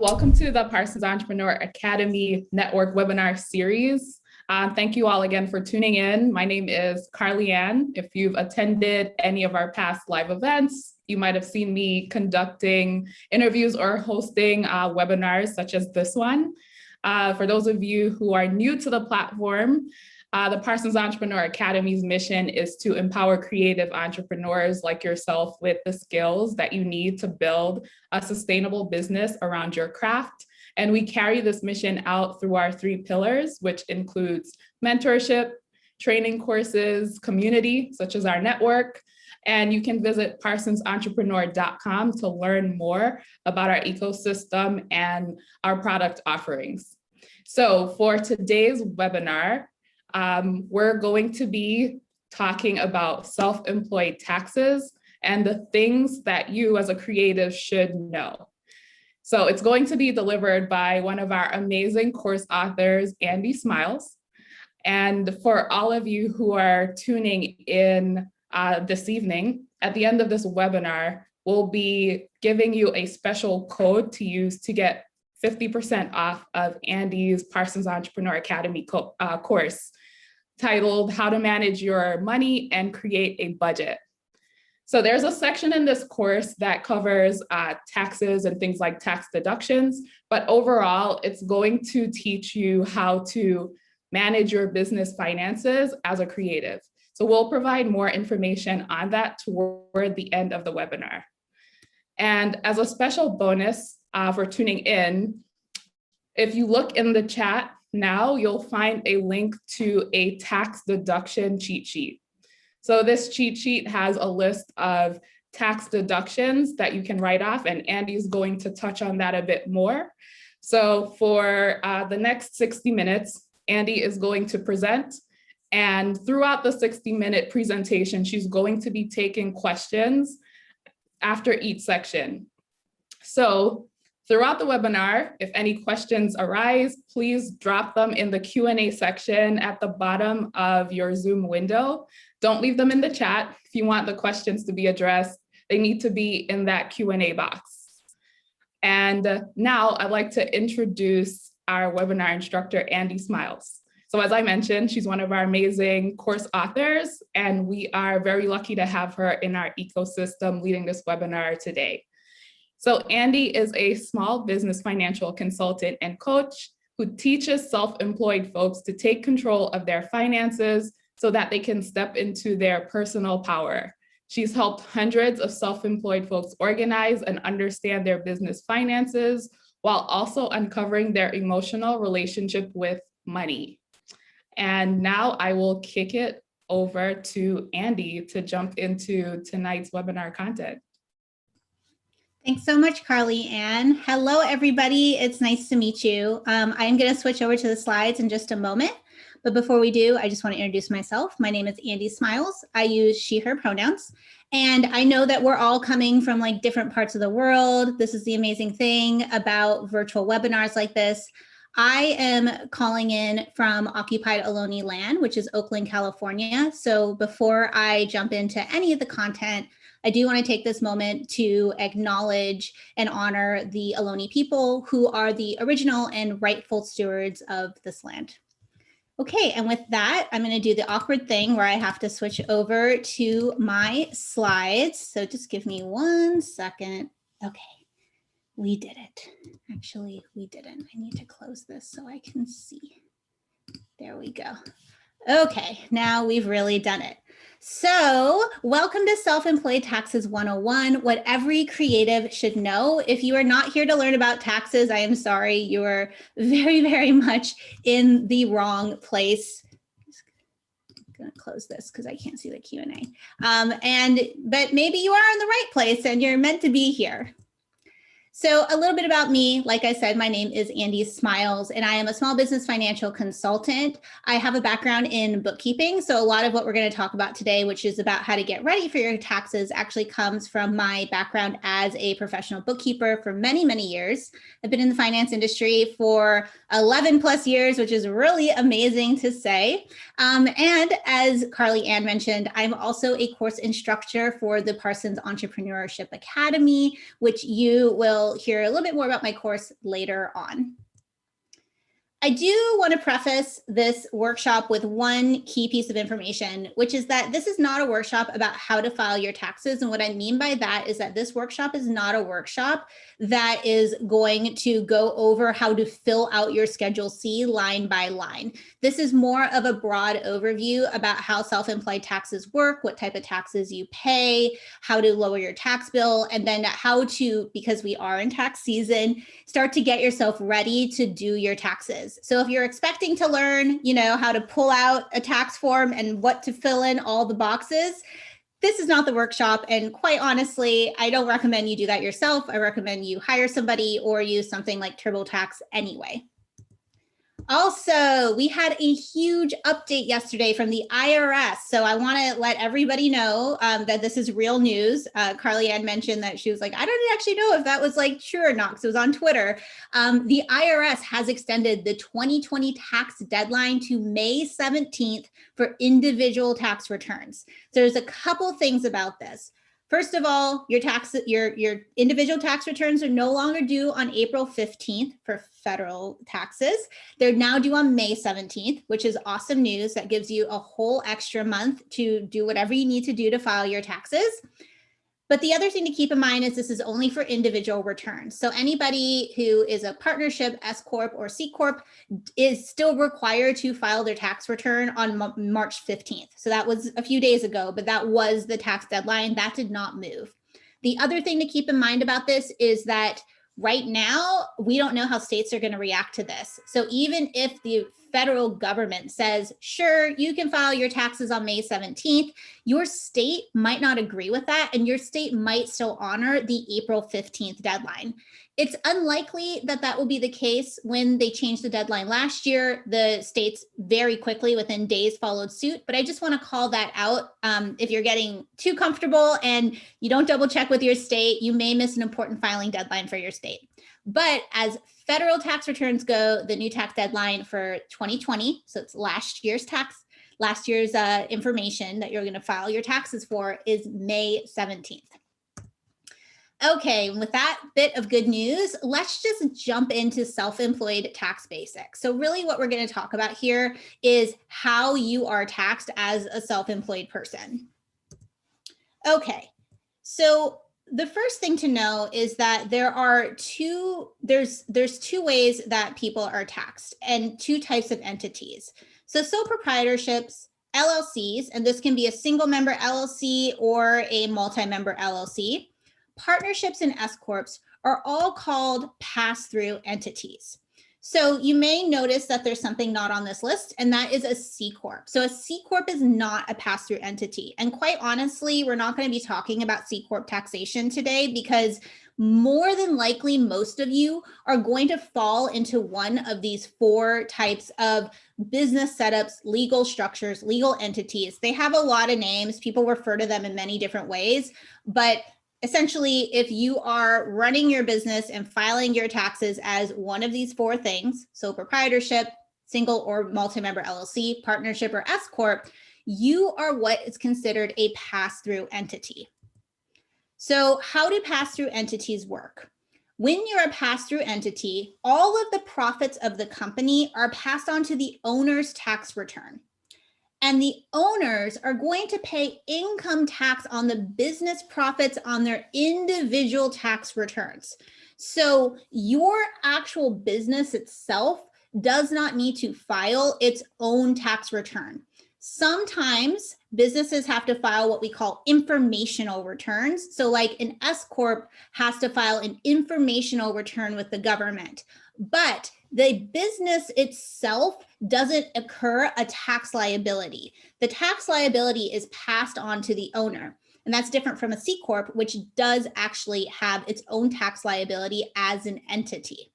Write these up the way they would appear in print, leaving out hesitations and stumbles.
Welcome to the Parsons Entrepreneur Academy Network webinar series. Thank you all again for tuning in. My name is Carly Ann. If you've attended any of our past live events, you might have seen me conducting interviews or hosting webinars such as this one. For those of you who are new to the platform, the Parsons Entrepreneur Academy's mission is to empower creative entrepreneurs like yourself with the skills that you need to build a sustainable business around your craft. And we carry this mission out through our 3 pillars, which includes mentorship, training courses, community, such as our network. And you can visit parsonsentrepreneur.com to learn more about our ecosystem and our product offerings. So for today's webinar, we're going to be talking about self-employed taxes and the things that you as a creative should know. So it's going to be delivered by one of our amazing course authors, Andy Smiles. And for all of you who are tuning in this evening, at the end of this webinar, we'll be giving you a special code to use to get 50% off of Andy's Parsons Entrepreneur Academy course titled How to Manage Your Money and Create a Budget. So there's a section in this course that covers taxes and things like tax deductions, but overall, it's going to teach you how to manage your business finances as a creative. So we'll provide more information on that toward the end of the webinar. And as a special bonus for tuning in, if you look in the chat now, you'll find a link to a tax deduction cheat sheet. So this cheat sheet has a list of tax deductions that you can write off, and Andy's going to touch on that a bit more. So for the next 60 minutes, Andy is going to present, and throughout the 60-minute presentation, she's going to be taking questions after each section. So throughout the webinar, if any questions arise, please drop them in the Q&A section at the bottom of your Zoom window. Don't leave them in the chat. If you want the questions to be addressed, they need to be in that Q&A box. And now I'd like to introduce our webinar instructor, Andy Smiles. So as I mentioned, she's one of our amazing course authors, and we are very lucky to have her in our ecosystem leading this webinar today. So Andy is a small business financial consultant and coach who teaches self-employed folks to take control of their finances so that they can step into their personal power. She's helped hundreds of self-employed folks organize and understand their business finances while also uncovering their emotional relationship with money. And now I will kick it over to Andy to jump into tonight's webinar content. Thanks so much, Carly Ann. Hello, everybody. It's nice to meet you. I'm going to switch over to the slides in just a moment. But before we do, I just want to introduce myself. My name is Andy Smiles. I use she, her pronouns. And I know that we're all coming from like different parts of the world. This is the amazing thing about virtual webinars like this. I am calling in from occupied Ohlone land, which is Oakland, California. So before I jump into any of the content, I do want to take this moment to acknowledge and honor the Ohlone people who are the original and rightful stewards of this land. Okay, and with that, I'm going to do the awkward thing where I have to switch over to my slides. So just give me 1 second. Okay, we did it. Actually, we didn't. I need to close this so I can see. There we go. Okay, now we've really done it. So welcome to Self-Employed Taxes 101, what every creative should know. If you are not here to learn about taxes, I am sorry, you are very, very much in the wrong place. I'm gonna close this because I can't see the Q&A. But maybe you are in the right place and you're meant to be here. So a little bit about me. Like I said, my name is Andy Smiles, and I am a small business financial consultant. I have a background in bookkeeping. So a lot of what we're going to talk about today, which is about how to get ready for your taxes, actually comes from my background as a professional bookkeeper for many, many years. I've been in the finance industry for 11 plus years, which is really amazing to say. And as Carly Ann mentioned, I'm also a course instructor for the Parsons Entrepreneurship Academy, which you will will hear a little bit more about my course later on. I do want to preface this workshop with one key piece of information, which is that this is not a workshop about how to file your taxes. And what I mean by that is that this workshop is not a workshop that is going to go over how to fill out your Schedule C line by line. This is more of a broad overview about how self-employed taxes work, what type of taxes you pay, how to lower your tax bill, and then how to, because we are in tax season, start to get yourself ready to do your taxes. So if you're expecting to learn, how to pull out a tax form and what to fill in all the boxes, this is not the workshop. And quite honestly, I don't recommend you do that yourself. I recommend you hire somebody or use something like TurboTax anyway. Also, we had a huge update yesterday from the IRS. So I want to let everybody know that this is real news. Carly Ann mentioned that she was like, I don't actually know if that was true or not, because it was on Twitter. The IRS has extended the 2020 tax deadline to May 17th for individual tax returns. So there's a couple things about this. First of all, your individual tax returns are no longer due on April 15th for federal taxes. They're now due on May 17th, which is awesome news. That gives you a whole extra month to do whatever you need to do to file your taxes. But the other thing to keep in mind is this is only for individual returns. So anybody who is a partnership, S Corp or C Corp is still required to file their tax return on March 15th. So that was a few days ago, but that was the tax deadline. That did not move. The other thing to keep in mind about this is that right now, we don't know how states are going to react to this. So even if the federal government says, sure, you can file your taxes on May 17th, your state might not agree with that, and your state might still honor the April 15th deadline. It's unlikely that that will be the case. When they changed the deadline last year, the states very quickly, within days, followed suit. But I just want to call that out. If you're getting too comfortable and you don't double check with your state, you may miss an important filing deadline for your state. But as federal tax returns go, the new tax deadline for 2020, so it's last year's information that you're going to file your taxes for, is May 17th. Okay, with that bit of good news, let's just jump into self-employed tax basics. So really what we're going to talk about here is how you are taxed as a self-employed person. Okay, so the first thing to know is that there's two ways that people are taxed, and two types of entities. So sole proprietorships, LLCs, and this can be a single member LLC or a multi-member LLC. Partnerships and S Corps are all called pass-through entities. So you may notice that there's something not on this list, and that is a C Corp. So a C Corp is not a pass-through entity. And quite honestly, we're not going to be talking about C Corp taxation today, because more than likely, most of you are going to fall into one of these four types of business setups, legal structures, legal entities. They have a lot of names. People refer to them in many different ways, but essentially, if you are running your business and filing your taxes as one of these four things, sole proprietorship, single or multi-member LLC, partnership, or S Corp, you are what is considered a pass-through entity. So how do pass-through entities work? When you're a pass-through entity, all of the profits of the company are passed on to the owner's tax return. And the owners are going to pay income tax on the business profits on their individual tax returns. So your actual business itself does not need to file its own tax return. Sometimes businesses have to file what we call informational returns. So like an S Corp has to file an informational return with the government, but the business itself doesn't incur a tax liability. The tax liability is passed on to the owner. And that's different from a C Corp, which does actually have its own tax liability as an entity.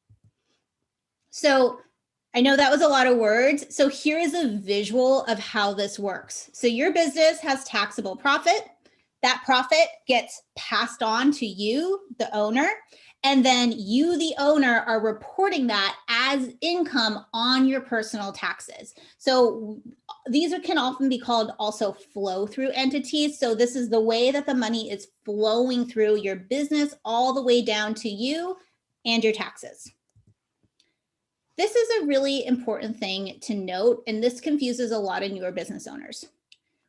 So I know that was a lot of words. So here is a visual of how this works. So your business has taxable profit. That profit gets passed on to you, the owner, and then you, the owner, are reporting that as income on your personal taxes. So these can often be called also flow through entities. So this is the way that the money is flowing through your business all the way down to you and your taxes. This is a really important thing to note, and this confuses a lot of newer business owners.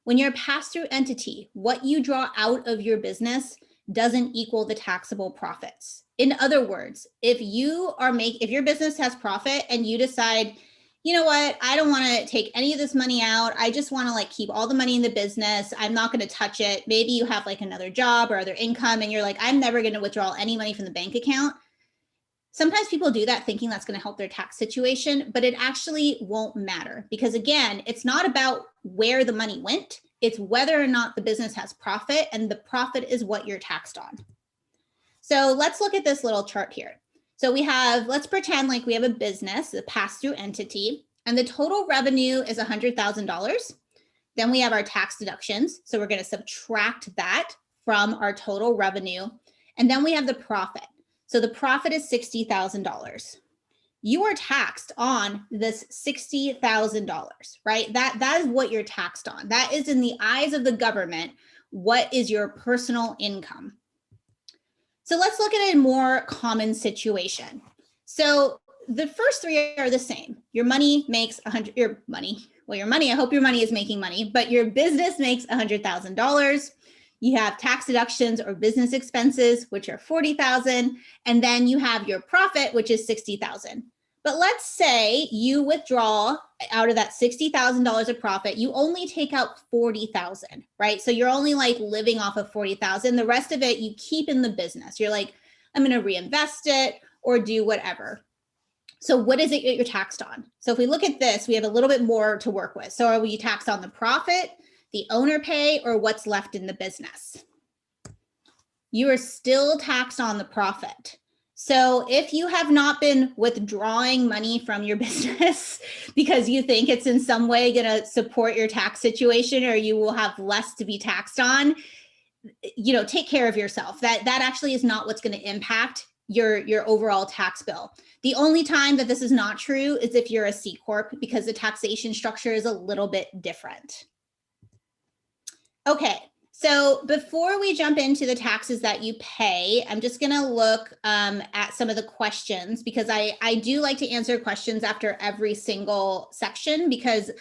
When you're a pass-through entity, what you draw out of your business doesn't equal the taxable profits. In other words, if your business has profit and you decide, you know what, I don't want to take any of this money out. I just want to like keep all the money in the business. I'm not going to touch it. Maybe you have like another job or other income and you're like, I'm never going to withdraw any money from the bank account. Sometimes people do that thinking that's going to help their tax situation, but it actually won't matter because again, it's not about where the money went. It's whether or not the business has profit, and the profit is what you're taxed on. So let's look at this little chart here. So let's pretend like we have a business, a pass-through entity, and the total revenue is $100,000. Then we have our tax deductions. So we're going to subtract that from our total revenue. And then we have the profit. So the profit is $60,000. You are taxed on this $60,000, right? That is what you're taxed on. That is in the eyes of the government. What is your personal income? So let's look at a more common situation. So the first three are the same. Your money makes I hope your money is making money, but your business makes $100,000. You have tax deductions or business expenses, which are $40,000, and then you have your profit, which is $60,000. But let's say you withdraw out of that $60,000 of profit, you only take out $40,000, right? So you're only like living off of $40,000. The rest of it you keep in the business. You're like, I'm going to reinvest it or do whatever. So what is it that you're taxed on? So if we look at this, we have a little bit more to work with. So are we taxed on the profit, the owner pay, or what's left in the business? You are still taxed on the profit. So if you have not been withdrawing money from your business because you think it's in some way going to support your tax situation or you will have less to be taxed on, take care of yourself. That actually is not what's going to impact your overall tax bill. The only time that this is not true is if you're a C Corp because the taxation structure is a little bit different. Okay, so before we jump into the taxes that you pay, I'm just going to look at some of the questions because I do like to answer questions after every single section because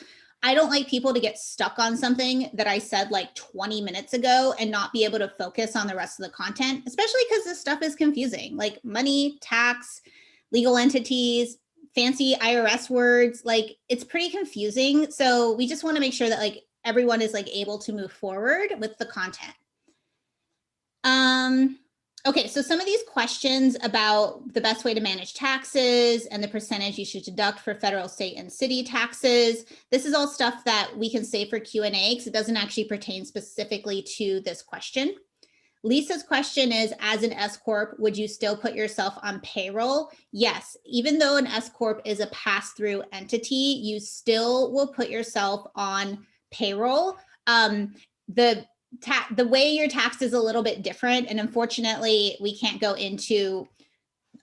I don't like people to get stuck on something that I said like 20 minutes ago and not be able to focus on the rest of the content, especially because this stuff is confusing, like money, tax, legal entities, fancy IRS words, like it's pretty confusing. So we just want to make sure that like everyone is like able to move forward with the content. Okay, so some of these questions about the best way to manage taxes and the percentage you should deduct for federal, state, and city taxes. This is all stuff that we can save for Q&A because it doesn't actually pertain specifically to this question. Lisa's question is, as an S Corp, would you still put yourself on payroll? Yes, even though an S Corp is a pass-through entity, you still will put yourself on payroll. The way you're taxed is a little bit different. And unfortunately, we can't go into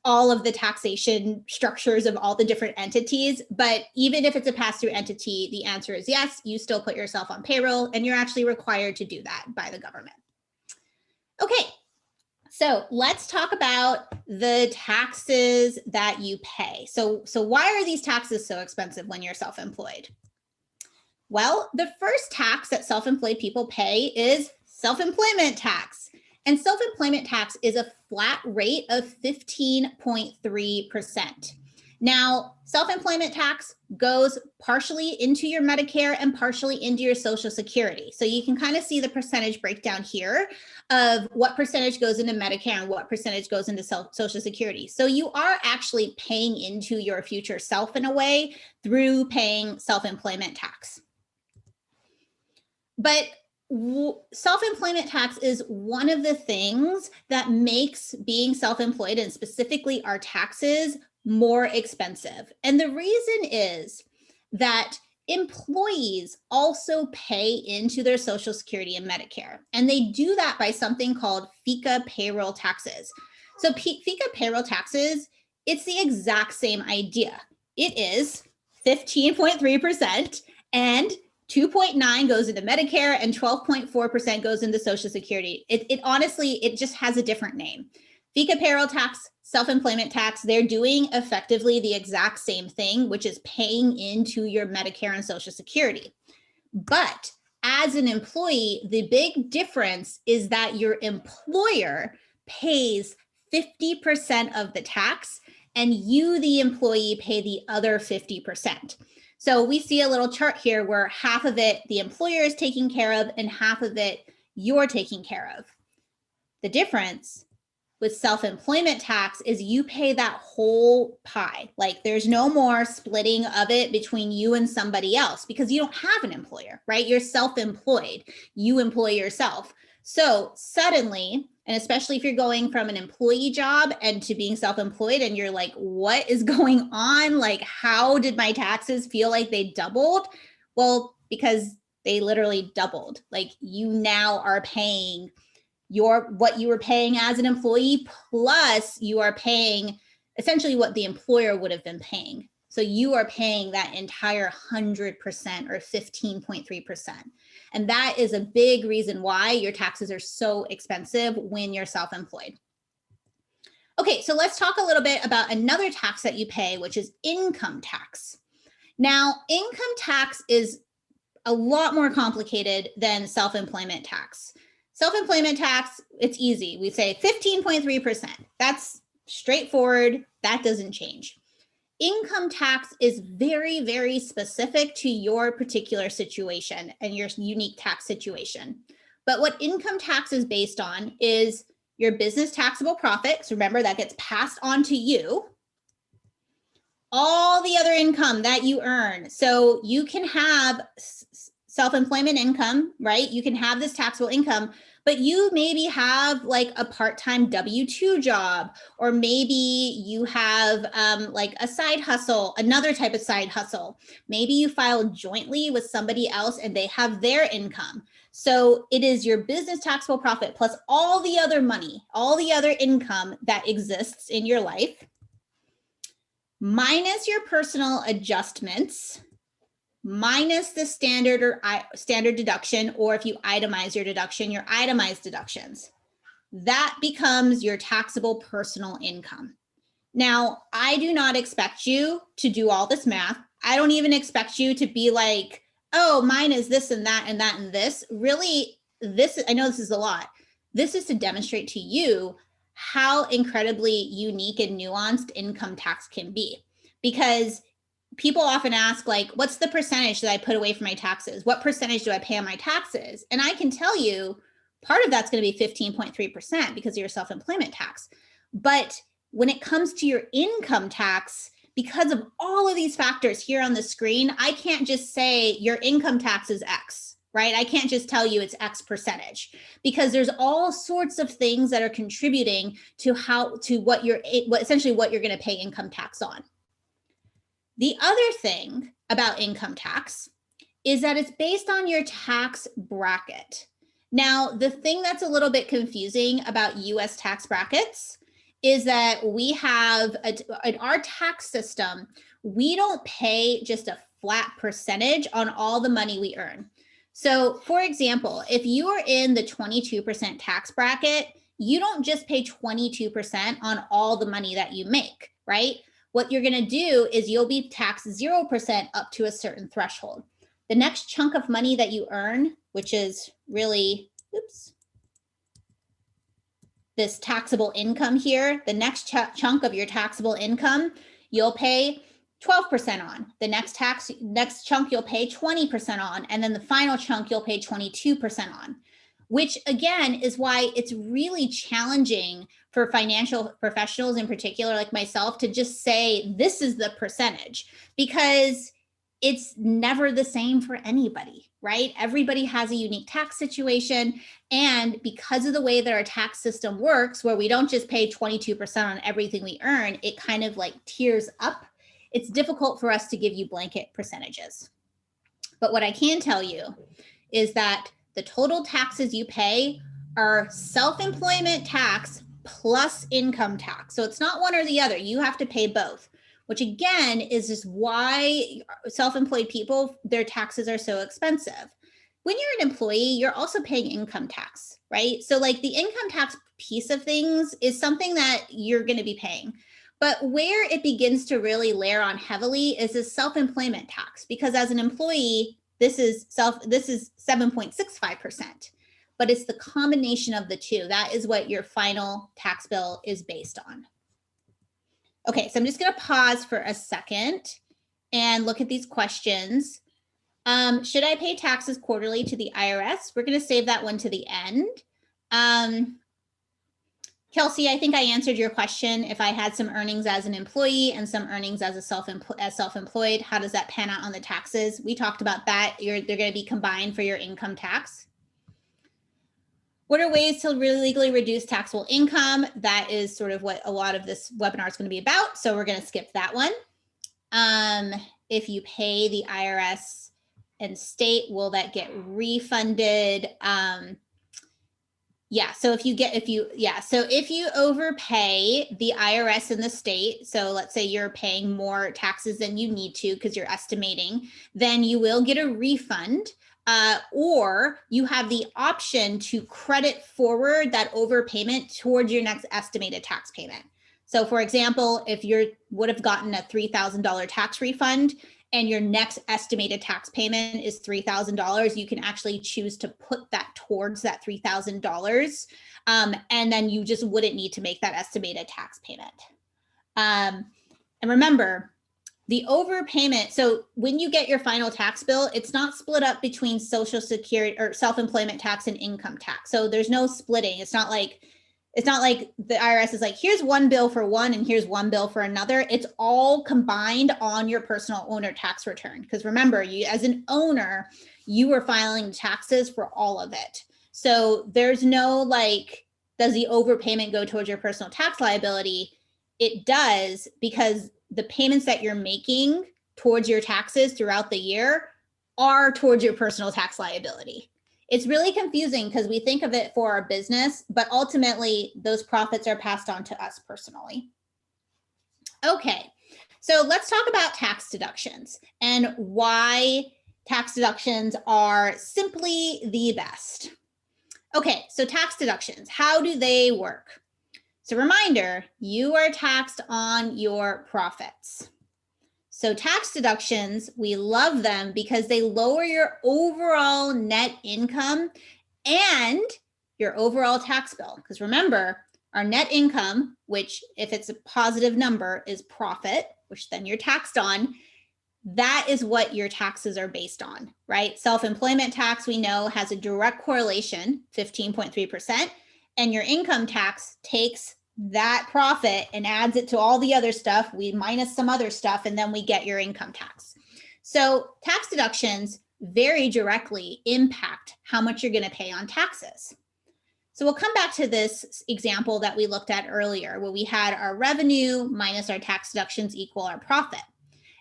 all of the taxation structures of all the different entities. But even if it's a pass-through entity, the answer is yes, you still put yourself on payroll and you're actually required to do that by the government. Okay, so let's talk about the taxes that you pay. So why are these taxes so expensive when you're self-employed? Well, the first tax that self-employed people pay is self-employment tax. And self-employment tax is a flat rate of 15.3%. Now, self-employment tax goes partially into your Medicare and partially into your Social Security. So you can kind of see the percentage breakdown here of what percentage goes into Medicare and what percentage goes into Social Security. So you are actually paying into your future self in a way through paying self-employment tax. But self-employment tax is one of the things that makes being self-employed and specifically our taxes more expensive. And the reason is that employees also pay into their Social Security and Medicare, and they do that by something called FICA payroll taxes. So FICA payroll taxes, it's the exact same idea. It is 15.3%, and 2.9 goes into Medicare and 12.4% goes into Social Security. It honestly, it just has a different name. FICA payroll tax, self-employment tax, they're doing effectively the exact same thing, which is paying into your Medicare and Social Security. But as an employee, the big difference is that your employer pays 50% of the tax and you, the employee, pay the other 50%. So we see a little chart here where half of it the employer is taking care of and half of it you're taking care of. The difference with self-employment tax is you pay that whole pie. Like there's no more splitting of it between you and somebody else because you don't have an employer, right? You're self-employed. You employ yourself. So suddenly, and especially if you're going from an employee job and to being self-employed and you're like, what is going on? Like, how did my taxes feel like they doubled? Well, because they literally doubled. Like you now are paying what you were paying as an employee, plus you are paying essentially what the employer would have been paying. So you are paying that entire 100% or 15.3%. And that is a big reason why your taxes are so expensive when you're self-employed. Okay, so let's talk a little bit about another tax that you pay, which is income tax. Now, income tax is a lot more complicated than self-employment tax. Self-employment tax, it's easy. We say 15.3%. That's straightforward. That doesn't change. Income tax is very, very specific to your particular situation and your unique tax situation. But what income tax is based on is your business taxable profit. So remember, that gets passed on to you. All the other income that you earn. So you can have self-employment income, right? You can have this taxable income, but you maybe have like a part-time W-2 job, or maybe you have like a side hustle, another type of side hustle. Maybe you file jointly with somebody else and they have their income. So it is your business taxable profit plus all the other money, all the other income that exists in your life, minus your personal adjustments, minus the standard deduction, or if you itemize your deduction, your itemized deductions. That becomes your taxable personal income. Now, I do not expect you to do all this math. I don't even expect you to be like, oh, mine is this and that and that and this. Really, I know this is a lot. This is to demonstrate to you how incredibly unique and nuanced income tax can be. Because people often ask, like, what's the percentage that I put away for my taxes? What percentage do I pay on my taxes? And I can tell you part of that's going to be 15.3% because of your self-employment tax. But when it comes to your income tax, because of all of these factors here on the screen, I can't just say your income tax is X, right? I can't just tell you it's X percentage, because there's all sorts of things that are contributing to what you're going to pay income tax on. The other thing about income tax is that it's based on your tax bracket. Now, the thing that's a little bit confusing about US tax brackets is that we have, in our tax system, we don't pay just a flat percentage on all the money we earn. So for example, if you are in the 22% tax bracket, you don't just pay 22% on all the money that you make, right? What you're going to do is you'll be taxed 0% up to a certain threshold. The next chunk of money that you earn, which is really, this taxable income here, the next chunk of your taxable income, you'll pay 12% on. The next chunk you'll pay 20% on, and then the final chunk you'll pay 22% on. Which again is why it's really challenging for financial professionals in particular, like myself, to just say this is the percentage, because it's never the same for anybody, right? Everybody has a unique tax situation. And because of the way that our tax system works, where we don't just pay 22% on everything we earn, it kind of like tiers up. It's difficult for us to give you blanket percentages. But what I can tell you is that the total taxes you pay are self-employment tax plus income tax. So it's not one or the other. You have to pay both. which again is just why self-employed people, their taxes are so expensive. When you're an employee, you're also paying income tax, right? So like the income tax piece of things is something that you're going to be paying. But where it begins to really layer on heavily is the self-employment tax, because as an employee, this is 7.65%, but it's the combination of the two. That is what your final tax bill is based on. Okay, so I'm just going to pause for a second and look at these questions. Should I pay taxes quarterly to the IRS? We're going to save that one to the end. Kelsey, I think I answered your question. If I had some earnings as an employee and some earnings as a self-employed, how does that pan out on the taxes? We talked about that. They're going to be combined for your income tax. What are ways to really legally reduce taxable income? That is sort of what a lot of this webinar is going to be about. So we're going to skip that one. If you pay the IRS and state, will that get refunded? So if you overpay the IRS and the state, so let's say you're paying more taxes than you need to because you're estimating, then you will get a refund, or you have the option to credit forward that overpayment towards your next estimated tax payment. So for example, if you would have gotten a $3,000 tax refund and your next estimated tax payment is $3,000, you can actually choose to put that towards that $3,000. And then you just wouldn't need to make that estimated tax payment. And remember, the overpayment, so when you get your final tax bill, it's not split up between Social Security or self-employment tax and income tax. So there's no splitting. It's not like the IRS is like, here's one bill for one and here's one bill for another. It's all combined on your personal owner tax return. Because remember, you as an owner, you are filing taxes for all of it. So there's no like, does the overpayment go towards your personal tax liability? It does, because the payments that you're making towards your taxes throughout the year are towards your personal tax liability. It's really confusing because we think of it for our business, but ultimately those profits are passed on to us personally. Okay, so let's talk about tax deductions and why tax deductions are simply the best. Okay, so tax deductions, how do they work? So reminder, you are taxed on your profits. So tax deductions, we love them because they lower your overall net income and your overall tax bill. Because remember, our net income, which if it's a positive number is profit, which then you're taxed on, that is what your taxes are based on, right? Self-employment tax, we know, has a direct correlation, 15.3%, and your income tax takes that profit and adds it to all the other stuff. We minus some other stuff, and then we get your income tax. So tax deductions very directly impact how much you're going to pay on taxes. So we'll come back to this example that we looked at earlier, where we had our revenue minus our tax deductions equal our profit.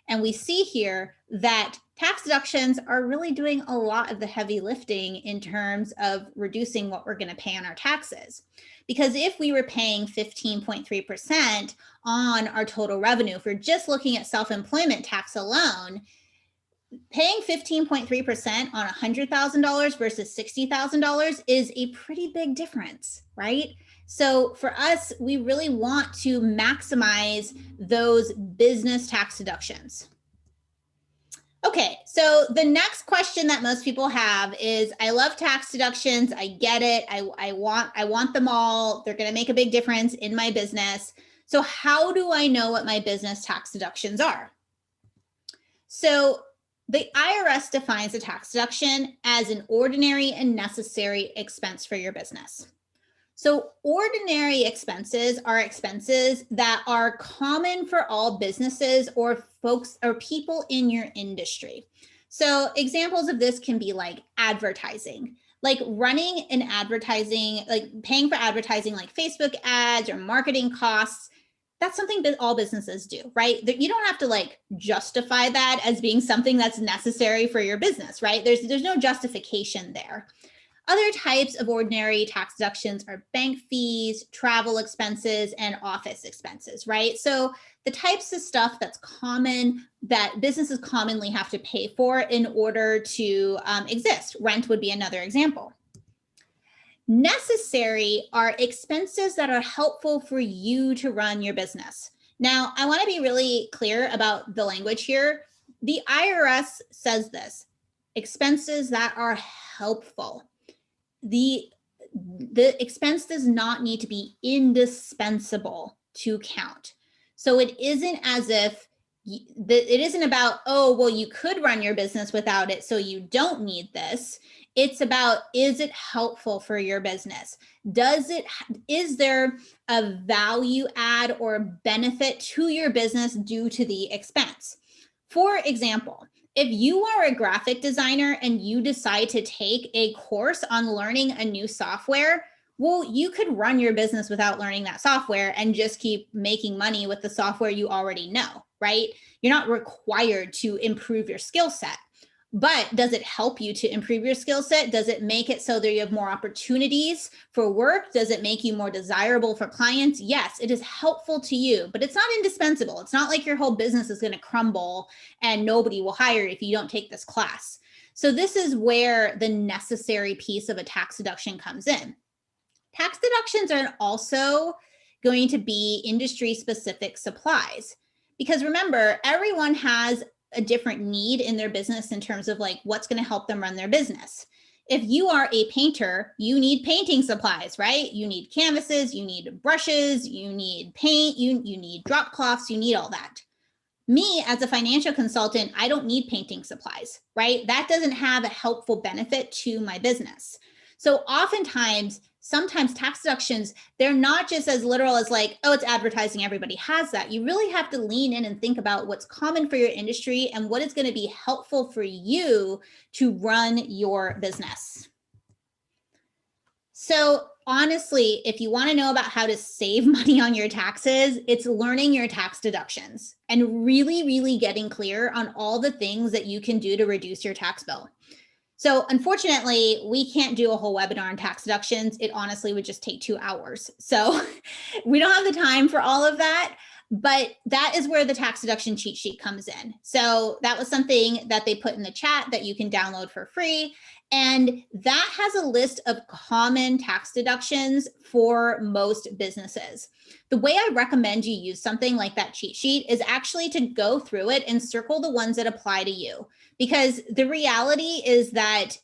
And we see here that tax deductions are really doing a lot of the heavy lifting in terms of reducing what we're going to pay on our taxes. Because if we were paying 15.3% on our total revenue, if we're just looking at self-employment tax alone, paying 15.3% on $100,000 versus $60,000 is a pretty big difference, right? So for us, we really want to maximize those business tax deductions. Okay, so the next question that most people have is, I love tax deductions. I get it. I want them all. They're going to make a big difference in my business. So how do I know what my business tax deductions are? So the IRS defines a tax deduction as an ordinary and necessary expense for your business. So ordinary expenses are expenses that are common for all businesses or folks or people in your industry. So examples of this can be like advertising, like running an advertising, like paying for advertising like Facebook ads or marketing costs. That's something that all businesses do, right? You don't have to like justify that as being something that's necessary for your business, right? There's no justification there. Other types of ordinary tax deductions are bank fees, travel expenses, and office expenses, right? So the types of stuff that's common that businesses commonly have to pay for in order to exist. Rent would be another example. Necessary are expenses that are helpful for you to run your business. Now, I want to be really clear about the language here. The IRS says this, expenses that are helpful. The expense does not need to be indispensable to count. So it isn't as if it isn't about, oh, well, you could run your business without it, so you don't need this. It's about, is it helpful for your business? Is there a value add or benefit to your business due to the expense? For example, if you are a graphic designer and you decide to take a course on learning a new software, well, you could run your business without learning that software and just keep making money with the software you already know, right? You're not required to improve your skill set. But does it help you to improve your skill set? Does it make it so that you have more opportunities for work? Does it make you more desirable for clients? Yes, it is helpful to you, but it's not indispensable. It's not like your whole business is going to crumble and nobody will hire if you don't take this class. So this is where the necessary piece of a tax deduction comes in. Tax deductions are also going to be industry-specific supplies. Because remember, everyone has a different need in their business in terms of like what's going to help them run their business. If you are a painter, you need painting supplies, right? You need canvases, you need brushes, you need paint, you need drop cloths, you need all that. Me as a financial consultant, I don't need painting supplies, right? That doesn't have a helpful benefit to my business. So oftentimes, sometimes tax deductions, they're not just as literal as like, oh, it's advertising, everybody has that. You really have to lean in and think about what's common for your industry and what is going to be helpful for you to run your business. So honestly, if you want to know about how to save money on your taxes, it's learning your tax deductions and really, really getting clear on all the things that you can do to reduce your tax bill. So unfortunately, we can't do a whole webinar on tax deductions. It honestly would just take 2 hours. So we don't have the time for all of that, but that is where the tax deduction cheat sheet comes in. So that was something that they put in the chat that you can download for free. And that has a list of common tax deductions for most businesses. The way I recommend you use something like that cheat sheet is actually to go through it and circle the ones that apply to you. Because the reality is that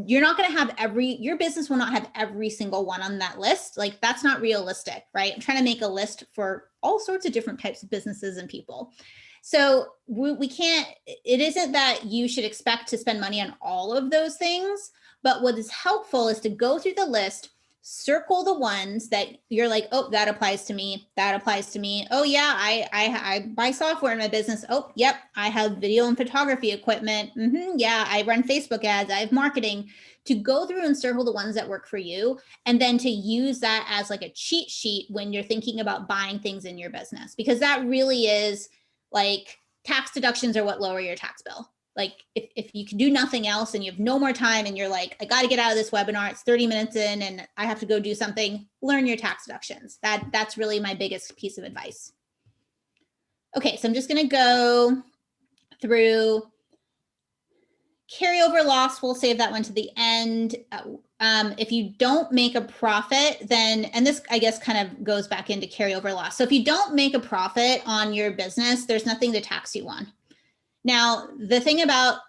you're not going to have your business will not have every single one on that list. Like that's not realistic, right? I'm trying to make a list for all sorts of different types of businesses and people. So we can't, it isn't that you should expect to spend money on all of those things, but what is helpful is to go through the list, circle the ones that you're like, oh, that applies to me. That applies to me. Oh yeah, I buy software in my business. Oh, yep. I have video and photography equipment. Yeah, I run Facebook ads. I have marketing. To go through and circle the ones that work for you, and then to use that as like a cheat sheet when you're thinking about buying things in your business, because that really is like tax deductions are what lower your tax bill. Like if you can do nothing else and you have no more time and you're like, I got to get out of this webinar, it's 30 minutes in and I have to go do something, learn your tax deductions. That's really my biggest piece of advice. Okay, so I'm just going to go through carryover loss. We'll save that one to the end. If you don't make a profit, then, and this I guess kind of goes back into carryover loss. So if you don't make a profit on your business, there's nothing to tax you on. Now, the thing about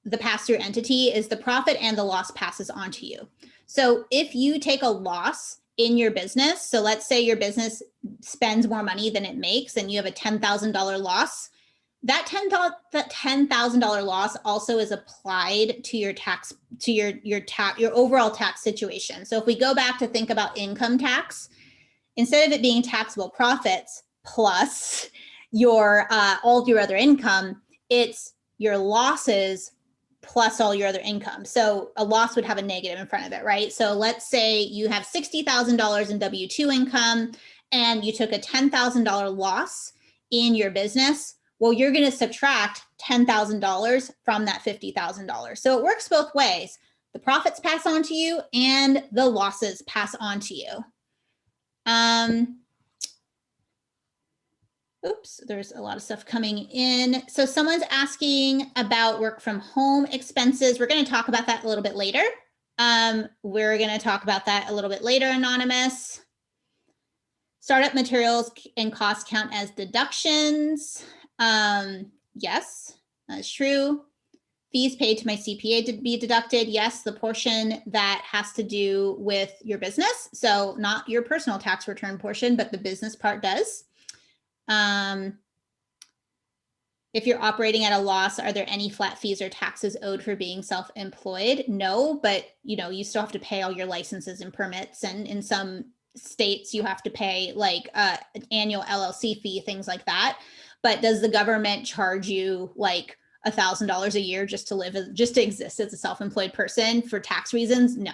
the pass-through entity is the profit and the loss passes on to you. So if you take a loss in your business, so let's say your business spends more money than it makes and you have a $10,000 loss, that $10,000 loss also is applied to your tax, to your overall tax situation. So if we go back to think about income tax, instead of it being taxable profits plus your all your other income, it's your losses plus all your other income. So a loss would have a negative in front of it, right? So let's say you have $60,000 in W-2 income and you took a $10,000 loss in your business. Well, you're going to subtract $10,000 from that $50,000. So it works both ways. The profits pass on to you and the losses pass on to you. Oops, there's a lot of stuff coming in. So someone's asking about work from home expenses. We're going to talk about that a little bit later. We're going to talk about that a little bit later, Anonymous. Startup materials and costs count as deductions. Yes, that's true. Fees paid to my CPA to be deducted. Yes, the portion that has to do with your business. So not your personal tax return portion, but the business part does. If you're operating at a loss, are there any flat fees or taxes owed for being self-employed? No, but you still have to pay all your licenses and permits. And in some states, you have to pay like an annual LLC fee, things like that. But does the government charge you like $1,000 a year just to exist as a self-employed person for tax reasons? No.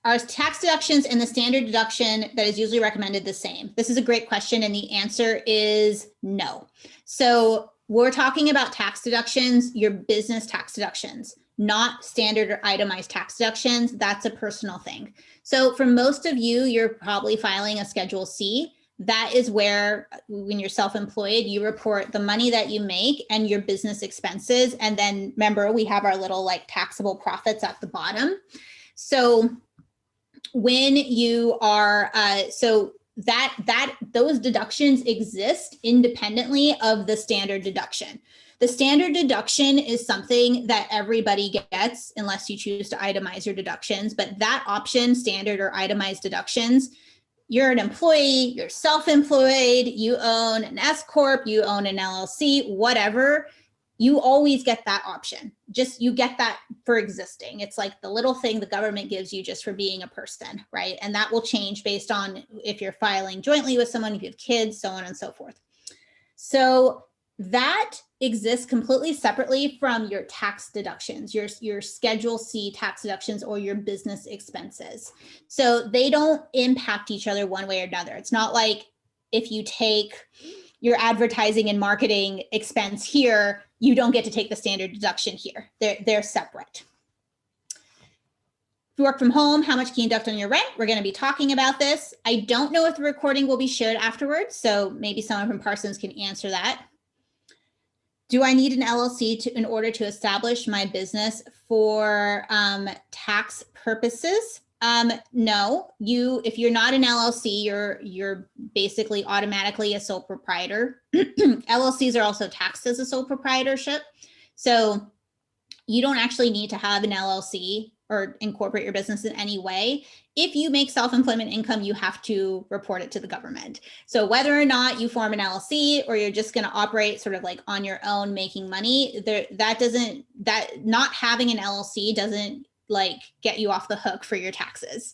Are tax deductions and the standard deduction that is usually recommended the same? This is a great question, and the answer is no. So we're talking about tax deductions, your business tax deductions, not standard or itemized tax deductions. That's a personal thing. So for most of you, you're probably filing a Schedule C. That is where, when you're self-employed, you report the money that you make and your business expenses. And then remember, we have our little like taxable profits at the bottom. So when you are, those deductions exist independently of the standard deduction. The standard deduction is something that everybody gets unless you choose to itemize your deductions. But that option, standard or itemized deductions, you're an employee, you're self-employed, you own an S Corp, you own an LLC, whatever, you always get that option. Just you get that for existing. It's like the little thing the government gives you just for being a person, right? And that will change based on if you're filing jointly with someone, if you have kids, so on and so forth. So that exists completely separately from your tax deductions, your Schedule C tax deductions or your business expenses. So they don't impact each other one way or another. It's not like if you take your advertising and marketing expense here, you don't get to take the standard deduction here. They're separate. If you work from home, how much can you deduct on your rent? We're going to be talking about this. I don't know if the recording will be shared afterwards, so maybe someone from Parsons can answer that. Do I need an LLC in order to establish my business for tax purposes? No, if you're not an LLC, you're basically automatically a sole proprietor. LLCs are also taxed as a sole proprietorship. So you don't actually need to have an LLC or incorporate your business in any way. If you make self-employment income, you have to report it to the government. So whether or not you form an LLC or you're just going to operate sort of like on your own making money, not having an LLC doesn't like get you off the hook for your taxes.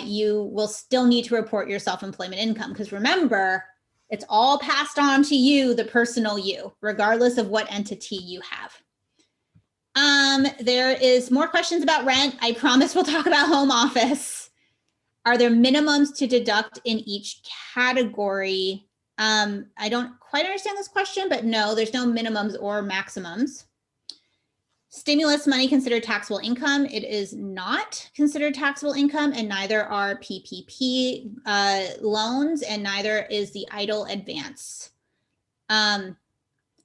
You will still need to report your self-employment income because remember, it's all passed on to you, the personal you, regardless of what entity you have. There is more questions about rent. I promise we'll talk about home office. Are there minimums to deduct in each category? I don't quite understand this question, but no, there's no minimums or maximums. Stimulus money considered taxable income. It is not considered taxable income, and neither are PPP loans, and neither is the EIDL advance.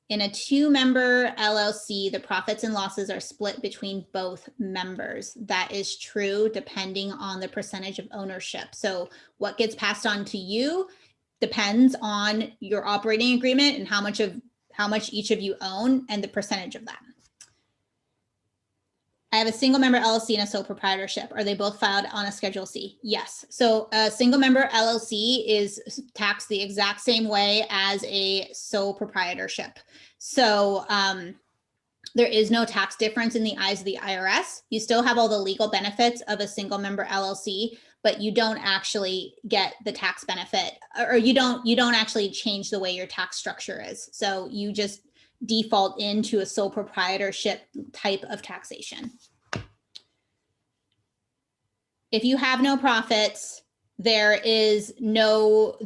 In a two-member LLC, the profits and losses are split between both members. That is true depending on the percentage of ownership. So what gets passed on to you depends on your operating agreement and how much each of you own and the percentage of that. I have a single member LLC and a sole proprietorship. Are they both filed on a Schedule C? Yes. So a single member LLC is taxed the exact same way as a sole proprietorship. So there is no tax difference in the eyes of the IRS. You still have all the legal benefits of a single member LLC, but you don't actually get the tax benefit, or you don't actually change the way your tax structure is. So you just default into a sole proprietorship type of taxation. If you have no profits, there is no,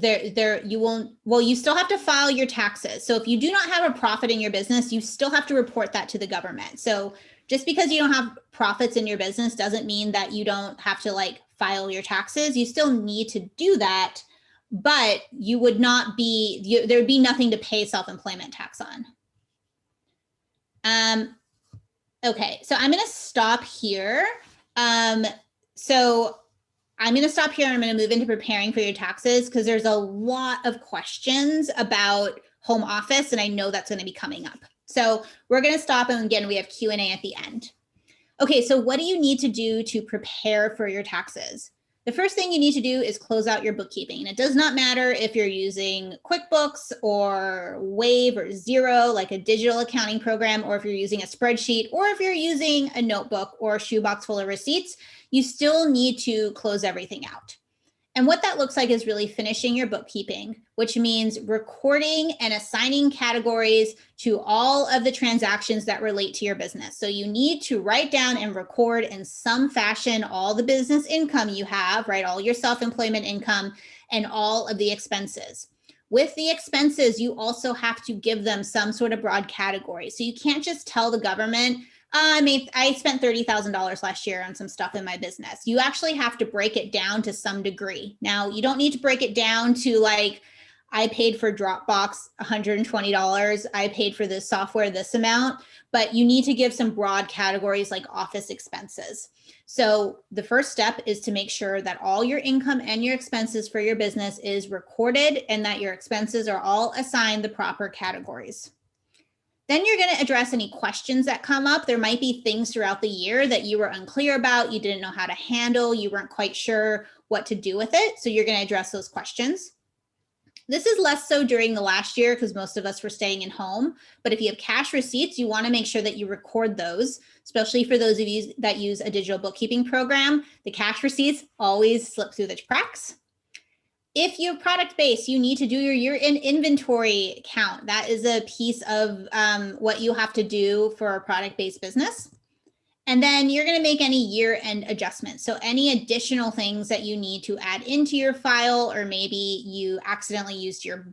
you won't, well, you still have to file your taxes. So if you do not have a profit in your business, you still have to report that to the government. So just because you don't have profits in your business doesn't mean that you don't have to like file your taxes. You still need to do that, but you would not be, there would be nothing to pay self-employment tax on. Okay, so I'm going to stop here. So I'm going to stop here and I'm going to move into preparing for your taxes because there's a lot of questions about home office and I know that's going to be coming up. So we're going to stop and again, we have Q&A at the end. Okay, so what do you need to do to prepare for your taxes? The first thing you need to do is close out your bookkeeping. And it does not matter if you're using QuickBooks or Wave or Xero, like a digital accounting program, or if you're using a spreadsheet, or if you're using a notebook or a shoebox full of receipts, you still need to close everything out. And what that looks like is really finishing your bookkeeping, which means recording and assigning categories to all of the transactions that relate to your business. So you need to write down and record in some fashion all the business income you have, right? All your self-employment income and all of the expenses. With the expenses, you also have to give them some sort of broad category. So you can't just tell the government, I spent $30,000 last year on some stuff in my business. You actually have to break it down to some degree. Now, you don't need to break it down to like, I paid for Dropbox $120. I paid for this software this amount, but you need to give some broad categories like office expenses. So the first step is to make sure that all your income and your expenses for your business is recorded and that your expenses are all assigned the proper categories. Then you're going to address any questions that come up. There might be things throughout the year that you were unclear about, you didn't know how to handle, you weren't quite sure what to do with it. So you're going to address those questions. This is less so during the last year because most of us were staying in home. But if you have cash receipts, you want to make sure that you record those, especially for those of you that use a digital bookkeeping program. The cash receipts always slip through the cracks. If you're product-based, you need to do your year-end inventory count. That is a piece of what you have to do for a product-based business. And then you're going to make any year-end adjustments. So any additional things that you need to add into your file, or maybe you accidentally used your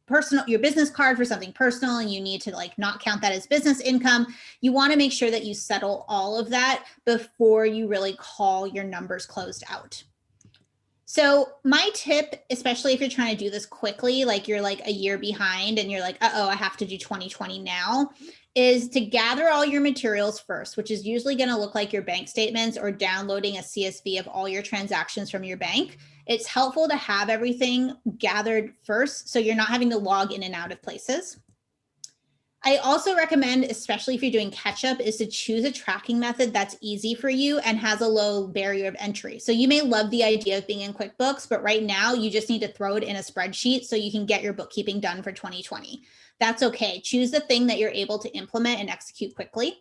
business card for something personal and you need to like not count that as business income. You want to make sure that you settle all of that before you really call your numbers closed out. So my tip, especially if you're trying to do this quickly, like you're like a year behind and you're like, uh-oh, I have to do 2020 now, is to gather all your materials first, which is usually going to look like your bank statements or downloading a CSV of all your transactions from your bank. It's helpful to have everything gathered first so you're not having to log in and out of places. I also recommend, especially if you're doing catch-up, is to choose a tracking method that's easy for you and has a low barrier of entry. So you may love the idea of being in QuickBooks, but right now you just need to throw it in a spreadsheet so you can get your bookkeeping done for 2020. That's okay. Choose the thing that you're able to implement and execute quickly.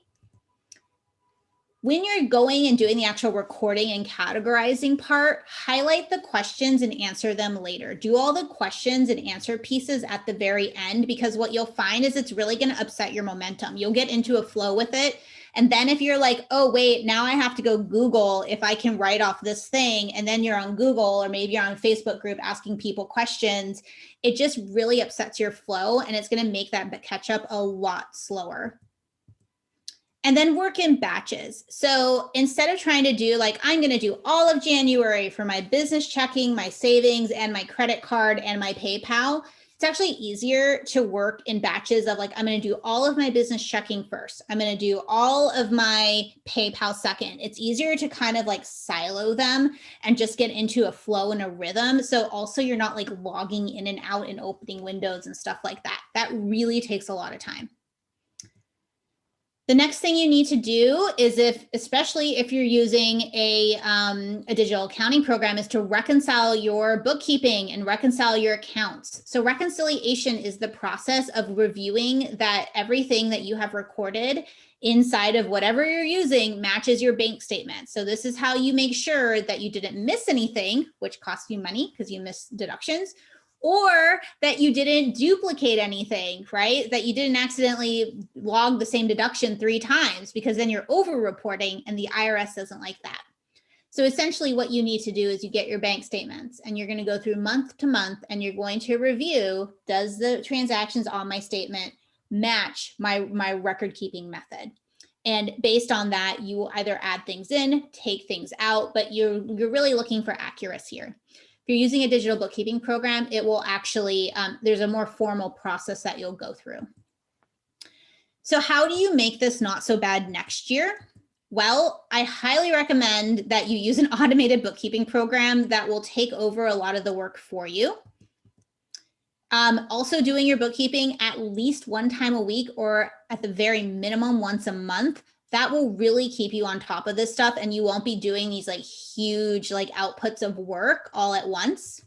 When you're going and doing the actual recording and categorizing part, highlight the questions and answer them later. Do all the questions and answer pieces at the very end, because what you'll find is it's really going to upset your momentum. You'll get into a flow with it. And then if you're like, oh, wait, now I have to go Google if I can write off this thing. And then you're on Google or maybe you're on a Facebook group asking people questions. It just really upsets your flow and it's going to make that catch up a lot slower. And then work in batches. So instead of trying to do like, I'm going to do all of January for my business checking, my savings, and my credit card and my PayPal, it's actually easier to work in batches of like, I'm going to do all of my business checking first. I'm going to do all of my PayPal second. It's easier to kind of like silo them and just get into a flow and a rhythm. So also you're not like logging in and out and opening windows and stuff like that. That really takes a lot of time. The next thing you need to do is especially if you're using a digital accounting program, is to reconcile your bookkeeping and reconcile your accounts. So reconciliation is the process of reviewing that everything that you have recorded inside of whatever you're using matches your bank statement. So this is how you make sure that you didn't miss anything, which costs you money because you missed deductions, or that you didn't duplicate anything, right? That you didn't accidentally log the same deduction 3 times, because then you're over reporting and the IRS doesn't like that. So essentially what you need to do is you get your bank statements and you're going to go through month to month and you're going to review, does the transactions on my statement match my record keeping method? And based on that, you will either add things in, take things out, but you're really looking for accuracy here. If you're using a digital bookkeeping program, it will actually, there's a more formal process that you'll go through. So how do you make this not so bad next year? Well, I highly recommend that you use an automated bookkeeping program that will take over a lot of the work for you. Also doing your bookkeeping at least one time a week or at the very minimum once a month. That will really keep you on top of this stuff and you won't be doing these like huge like outputs of work all at once.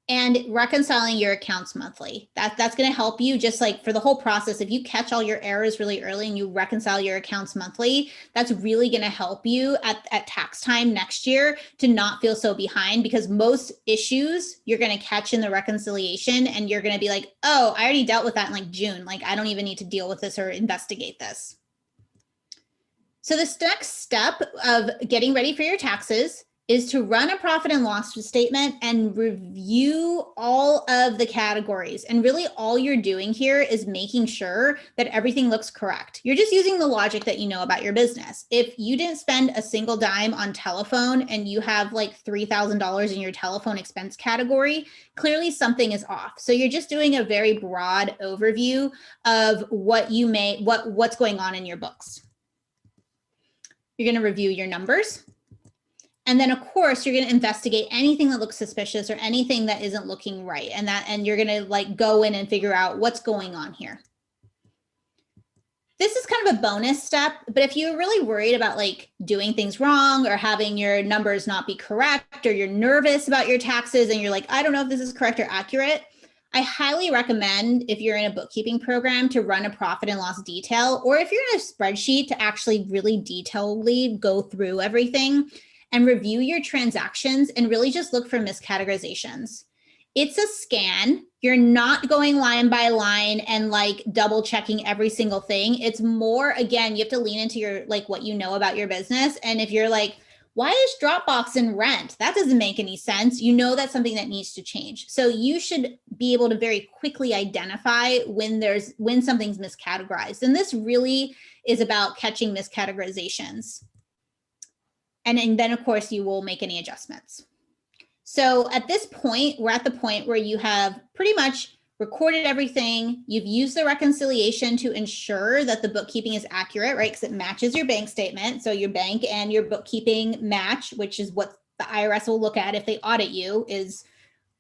And reconciling your accounts monthly. That's going to help you just like for the whole process. If you catch all your errors really early and you reconcile your accounts monthly, that's really going to help you at tax time next year to not feel so behind, because most issues you're going to catch in the reconciliation and you're going to be like, oh, I already dealt with that in like June. Like I don't even need to deal with this or investigate this. So this next step of getting ready for your taxes is to run a profit and loss statement and review all of the categories. And really all you're doing here is making sure that everything looks correct. You're just using the logic that you know about your business. If you didn't spend a single dime on telephone and you have like $3,000 in your telephone expense category, clearly something is off. So you're just doing a very broad overview of what's going on in your books. You're going to review your numbers. And then of course, you're going to investigate anything that looks suspicious or anything that isn't looking right. And you're going to like go in and figure out what's going on here. This is kind of a bonus step, but if you're really worried about like doing things wrong or having your numbers not be correct, or you're nervous about your taxes and you're like, I don't know if this is correct or accurate, I highly recommend, if you're in a bookkeeping program, to run a profit and loss detail, or if you're in a spreadsheet, to actually really detailedly go through everything and review your transactions and really just look for miscategorizations. It's a scan. You're not going line by line and like double checking every single thing. It's more, again, you have to lean into your, like what you know about your business. And if you're like, why is Dropbox in rent? That doesn't make any sense. You know that's something that needs to change. So you should be able to very quickly identify when something's miscategorized. And this really is about catching miscategorizations. And then, of course, you will make any adjustments. So at this point, we're at the point where you have pretty much recorded everything. You've used the reconciliation to ensure that the bookkeeping is accurate, right? Because it matches your bank statement. So your bank and your bookkeeping match, which is what the IRS will look at if they audit you, is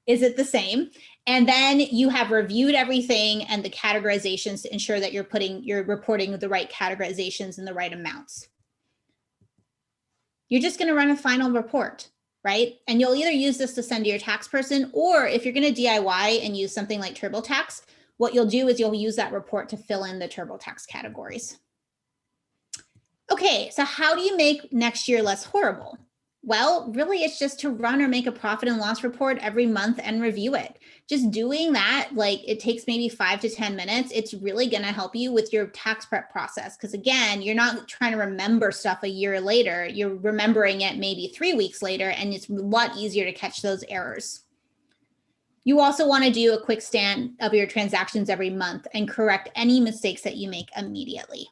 it the same? And then you have reviewed everything and the categorizations to ensure that you're reporting the right categorizations and the right amounts. You're just going to run a final report, right? And you'll either use this to send to your tax person, or if you're going to DIY and use something like TurboTax, what you'll do is you'll use that report to fill in the TurboTax categories. Okay, so how do you make next year less horrible? Well, really, it's just to run or make a profit and loss report every month and review it. Just doing that, like it takes maybe 5 to 10 minutes. It's really going to help you with your tax prep process. Because again, you're not trying to remember stuff a year later. You're remembering it maybe 3 weeks later, and it's a lot easier to catch those errors. You also want to do a quick scan of your transactions every month and correct any mistakes that you make immediately.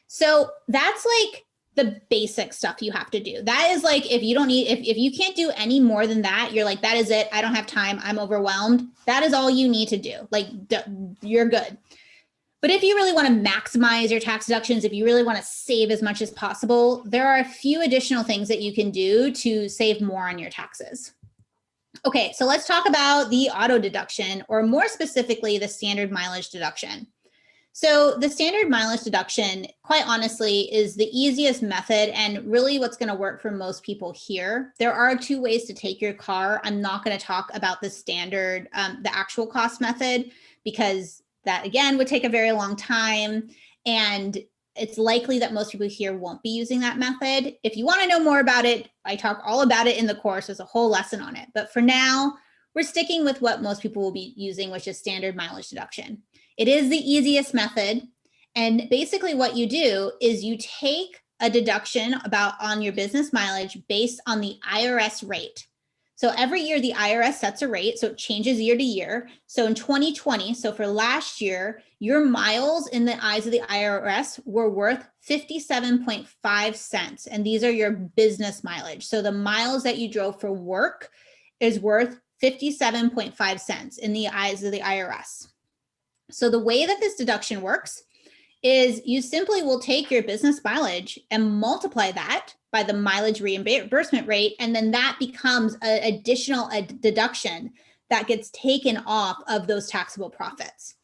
So that's like the basic stuff you have to do. That is like, if you can't do any more than that, you're like, that is it. I don't have time. I'm overwhelmed. That is all you need to do. Like, you're good. But if you really want to maximize your tax deductions, if you really want to save as much as possible, there are a few additional things that you can do to save more on your taxes. Okay, so let's talk about the auto deduction, or more specifically, the standard mileage deduction. So the standard mileage deduction, quite honestly, is the easiest method and really what's going to work for most people here. There are 2 ways to take your car. I'm not going to talk about the standard, the actual cost method, because that again would take a very long time. And it's likely that most people here won't be using that method. If you want to know more about it, I talk all about it in the course. There's a whole lesson on it. But for now, we're sticking with what most people will be using, which is standard mileage deduction. It is the easiest method. And basically what you do is you take a deduction on your business mileage based on the IRS rate. So every year the IRS sets a rate, so it changes year to year. So in 2020, so for last year, your miles in the eyes of the IRS were worth 57.5 cents. And these are your business mileage. So the miles that you drove for work is worth 57.5 cents in the eyes of the IRS. So the way that this deduction works is you simply will take your business mileage and multiply that by the mileage reimbursement rate, and then that becomes an additional deduction that gets taken off of those taxable profits.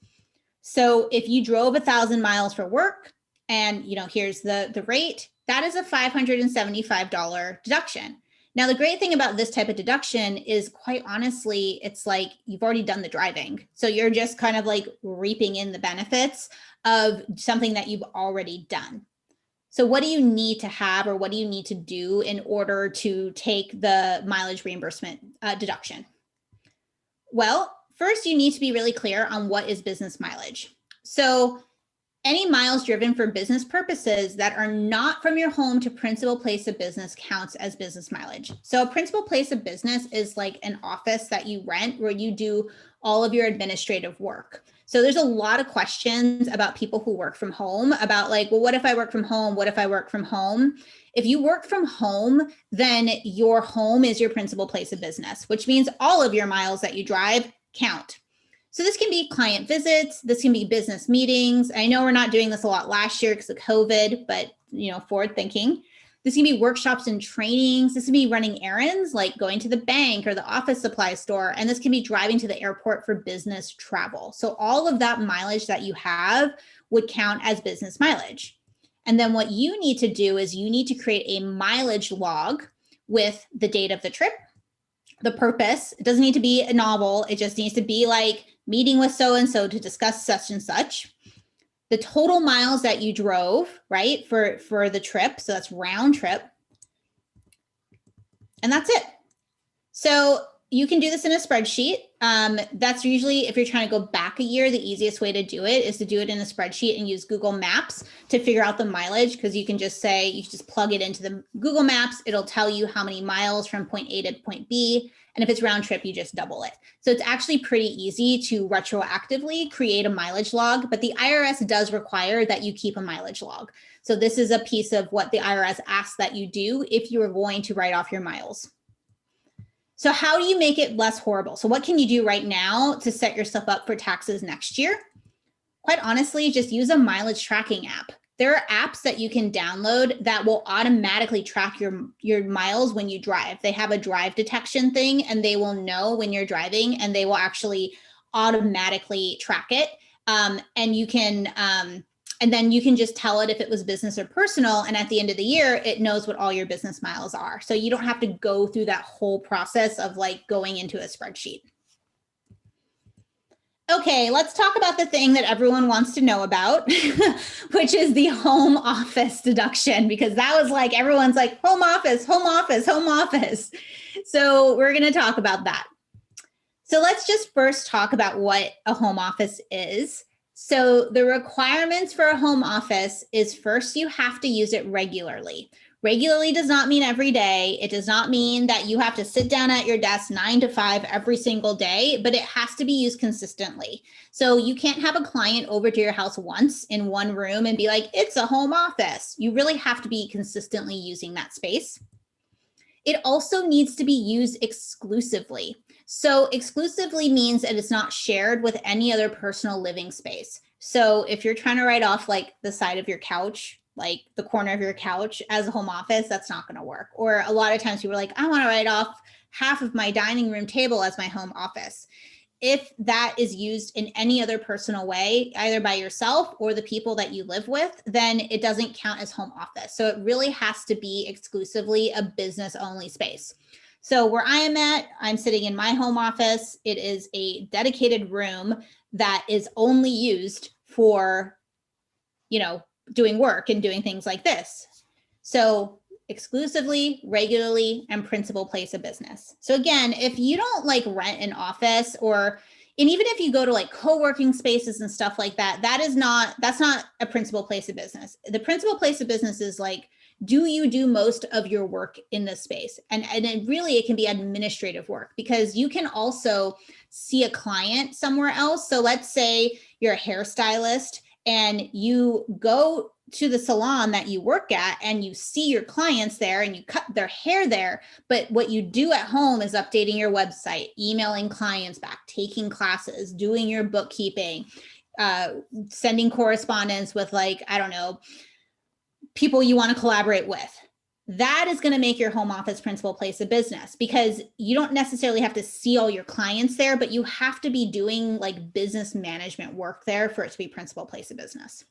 So if you drove 1,000 miles for work and here's the rate, that is a $575 deduction. Now, the great thing about this type of deduction is, quite honestly, it's like you've already done the driving. So you're just kind of like reaping in the benefits of something that you've already done. So what do you need to have, or what do you need to do in order to take the mileage reimbursement deduction? Well, first you need to be really clear on what is business mileage. So any miles driven for business purposes that are not from your home to principal place of business counts as business mileage. So a principal place of business is like an office that you rent where you do all of your administrative work. So there's a lot of questions about people who work from home about like, well, what if I work from home? What if I work from home? If you work from home, then your home is your principal place of business, which means all of your miles that you drive count. So this can be client visits, this can be business meetings. I know we're not doing this a lot last year because of COVID, but forward thinking. This can be workshops and trainings. This can be running errands like going to the bank or the office supply store. And this can be driving to the airport for business travel. So all of that mileage that you have would count as business mileage. And then what you need to do is you need to create a mileage log with the date of the trip, the purpose. It doesn't need to be a novel. It just needs to be like meeting with so-and-so to discuss such and such. The total miles that you drove, right, for the trip. So that's round trip. And that's it. So you can do this in a spreadsheet. That's usually, if you're trying to go back a year, the easiest way to do it is to do it in a spreadsheet and use Google Maps to figure out the mileage, because you can just plug it into the Google Maps. It'll tell you how many miles from point A to point B. And if it's round trip, you just double it. So it's actually pretty easy to retroactively create a mileage log, but the IRS does require that you keep a mileage log. So this is a piece of what the IRS asks that you do if you are going to write off your miles. So how do you make it less horrible? So what can you do right now to set yourself up for taxes next year? Quite honestly, just use a mileage tracking app. There are apps that you can download that will automatically track your miles when you drive. They have a drive detection thing, and they will know when you're driving, and they will actually automatically track it. And you can, and then you can just tell it if it was business or personal. And at the end of the year, it knows what all your business miles are. So you don't have to go through that whole process of like going into a spreadsheet. Okay, let's talk about the thing that everyone wants to know about, which is the home office deduction, because that was like, everyone's like, home office, home office, home office. So we're going to talk about that. So let's just first talk about what a home office is. So the requirements for a home office is, first, you have to use it regularly. Regularly does not mean every day. It does not mean that you have to sit down at your desk 9 to 5 every single day, but it has to be used consistently. So you can't have a client over to your house once in one room and be like, it's a home office. You really have to be consistently using that space. It also needs to be used exclusively. So exclusively means that it's not shared with any other personal living space. So if you're trying to write off like the side of your couch, like the corner of your couch as a home office, that's not going to work. Or a lot of times people are like, I want to write off half of my dining room table as my home office. If that is used in any other personal way, either by yourself or the people that you live with, then it doesn't count as home office. So it really has to be exclusively a business only space. So where I am at, I'm sitting in my home office. It is a dedicated room that is only used for, doing work and doing things like this. So exclusively, regularly, and principal place of business. So again, if you don't like rent an office, and even if you go to like co-working spaces and stuff like that, that's not a principal place of business. The principal place of business is like do you do most of your work in this space? And it can be administrative work, because you can also see a client somewhere else. So let's say you're a hairstylist and you go to the salon that you work at and you see your clients there and you cut their hair there. But what you do at home is updating your website, emailing clients back, taking classes, doing your bookkeeping, sending correspondence with, like, I don't know, people you want to collaborate with. That is going to make your home office principal place of business, because you don't necessarily have to see all your clients there, but you have to be doing like business management work there for it to be principal place of business.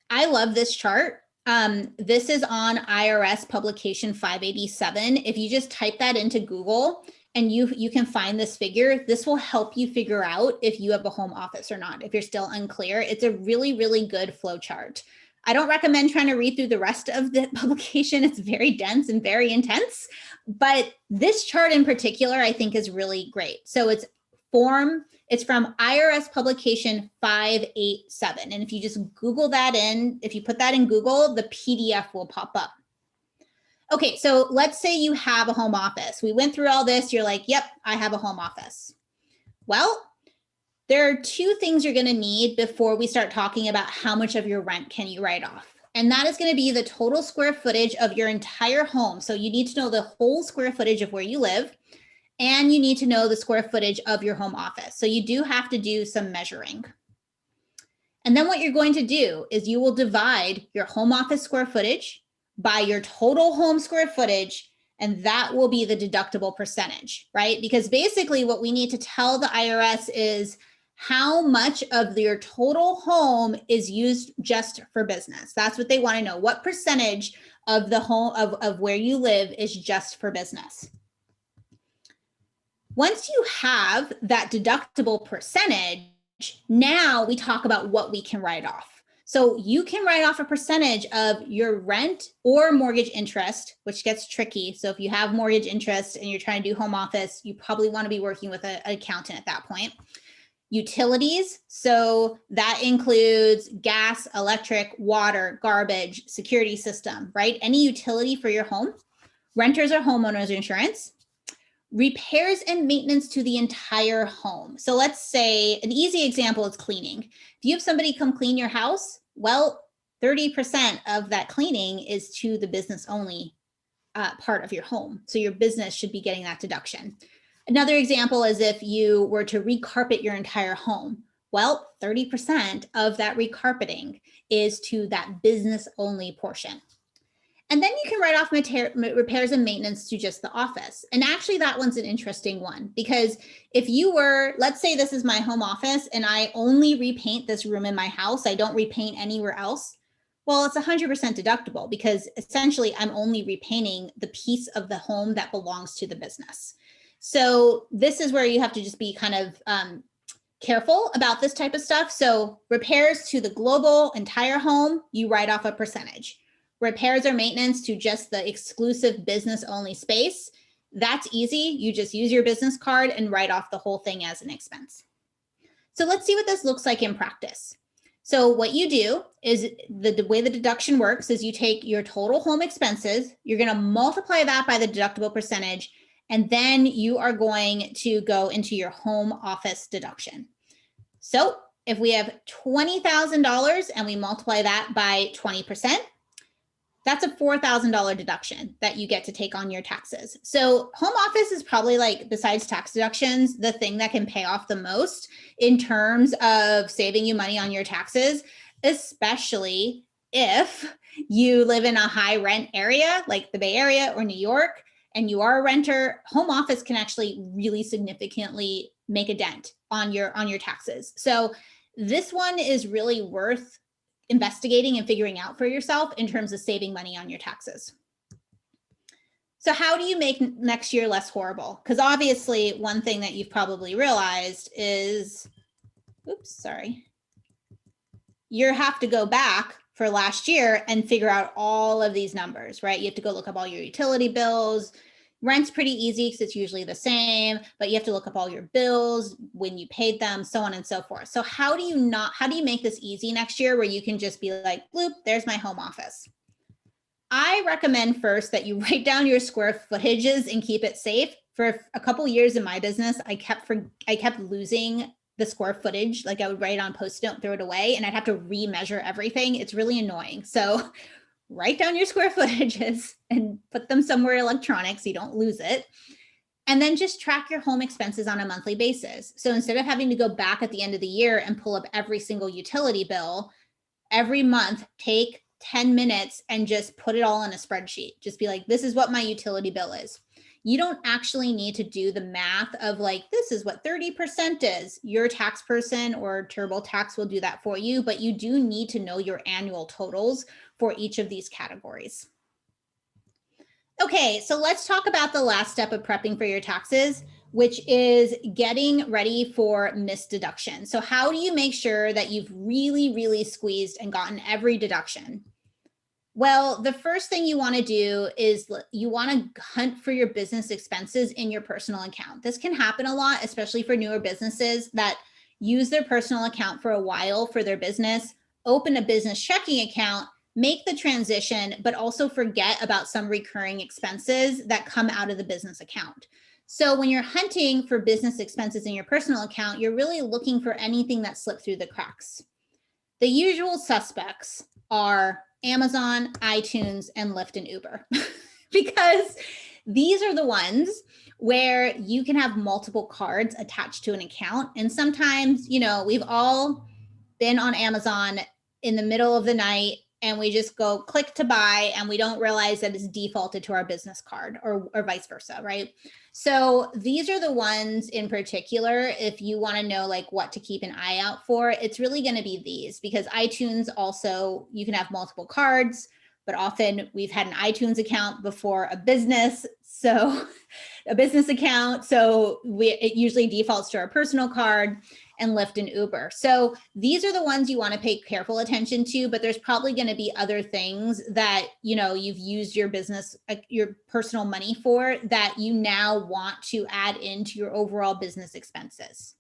I love this chart. This is on IRS publication 587. If you just type that into Google and you can find this figure, this will help you figure out if you have a home office or not. If you're still unclear, it's a really, really good flow chart. I don't recommend trying to read through the rest of the publication. It's very dense and very intense, but this chart in particular, I think, is really great. So it's from IRS publication 587. And if you just Google that in, if you put that in Google, the PDF will pop up. Okay, so let's say you have a home office. We went through all this. You're like, yep, I have a home office. Well, there are two things you're going to need before we start talking about how much of your rent can you write off. And that is going to be the total square footage of your entire home. So you need to know the whole square footage of where you live, and you need to know the square footage of your home office. So you do have to do some measuring. And then what you're going to do is you will divide your home office square footage by your total home square footage, and that will be the deductible percentage, right? Because basically what we need to tell the IRS is how much of your total home is used just for business. That's what they want to know. What percentage of the home of where you live is just for business? Once you have that deductible percentage, now we talk about what we can write off. So you can write off a percentage of your rent or mortgage interest, which gets tricky. So if you have mortgage interest and you're trying to do home office, you probably want to be working with an accountant at that point. Utilities, so that includes gas, electric, water, garbage, security system, right? Any utility for your home. Renters or homeowners insurance. Repairs and maintenance to the entire home. So let's say an easy example is cleaning. If you have somebody come clean your house, well, 30% of that cleaning is to the business only part of your home. So your business should be getting that deduction. Another example is if you were to recarpet your entire home. Well, 30% of that recarpeting is to that business only portion. And then you can write off repairs and maintenance to just the office. And actually that one's an interesting one, because if you were, let's say this is my home office and I only repaint this room in my house, I don't repaint anywhere else. Well, it's 100% deductible, because essentially I'm only repainting the piece of the home that belongs to the business. So this is where you have to just be kind of careful about this type of stuff. So repairs to the global entire home, you write off a percentage. Repairs or maintenance to just the exclusive business only space, that's easy. You just use your business card and write off the whole thing as an expense. So let's see what this looks like in practice. So what you do is the way the deduction works is you take your total home expenses, you're going to multiply that by the deductible percentage, and then you are going to go into your home office deduction. So if we have $20,000 and we multiply that by 20%, that's a $4,000 deduction that you get to take on your taxes. So home office is probably, like, besides tax deductions, the thing that can pay off the most in terms of saving you money on your taxes, especially if you live in a high rent area like the Bay Area or New York, and you are a renter. Home office can actually really significantly make a dent on your taxes. So this one is really worth investigating and figuring out for yourself in terms of saving money on your taxes. So how do you make next year less horrible? Because obviously one thing that you've probably realized is, you have to go back for last year and figure out all of these numbers, right? You have to go look up all your utility bills. Rent's pretty easy because it's usually the same, but you have to look up all your bills, when you paid them, so on and so forth. So how do you make this easy next year where you can just be like, bloop, there's my home office? I recommend first that you write down your square footages and keep it safe. For a couple years in my business, I kept losing the square footage. Like I would write on Post-it note, throw it away, and I'd have to remeasure everything. It's really annoying. So write down your square footages and put them somewhere electronic so you don't lose it. And then just track your home expenses on a monthly basis. So instead of having to go back at the end of the year and pull up every single utility bill, every month, take 10 minutes and just put it all in a spreadsheet. Just be like, this is what my utility bill is. You don't actually need to do the math of like, this is what 30% is. Your tax person or TurboTax will do that for you, but you do need to know your annual totals for each of these categories. Okay, so let's talk about the last step of prepping for your taxes, which is getting ready for missed deduction. So how do you make sure that you've really squeezed and gotten every deduction? Well, the first thing you want to do is you want to hunt for your business expenses in your personal account. This can happen a lot, especially for newer businesses that use their personal account for a while for their business, open a business checking account, make the transition, but also forget about some recurring expenses that come out of the business account. So when you're hunting for business expenses in your personal account, you're really looking for anything that slipped through the cracks. The usual suspects are Amazon, iTunes, and Lyft and Uber, because these are the ones where you can have multiple cards attached to an account. And sometimes, you know, we've all been on Amazon in the middle of the night and we just go click to buy and we don't realize that it's defaulted to our business card or vice versa, right? So these are the ones in particular, if you want to know like what to keep an eye out for, it's really going to be these, because iTunes also, you can have multiple cards, but often we've had an iTunes account before a business. So a business account. So it usually defaults to our personal card, and Lyft and Uber. So these are the ones you want to pay careful attention to, but there's probably going to be other things that, you know, you've used your business, your personal money for that you now want to add into your overall business expenses.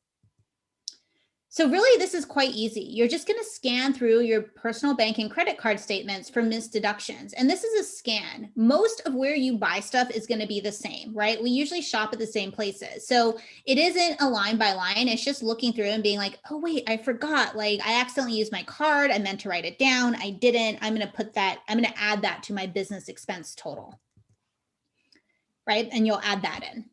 So really, this is quite easy. You're just going to scan through your personal bank and credit card statements for missed deductions. And this is a scan. Most of where you buy stuff is going to be the same, right? We usually shop at the same places. So it isn't a line by line. It's just looking through and being like, oh, wait, I forgot. Like I accidentally used my card. I meant to write it down. I didn't. I'm going to add that to my business expense total, right? And you'll add that in.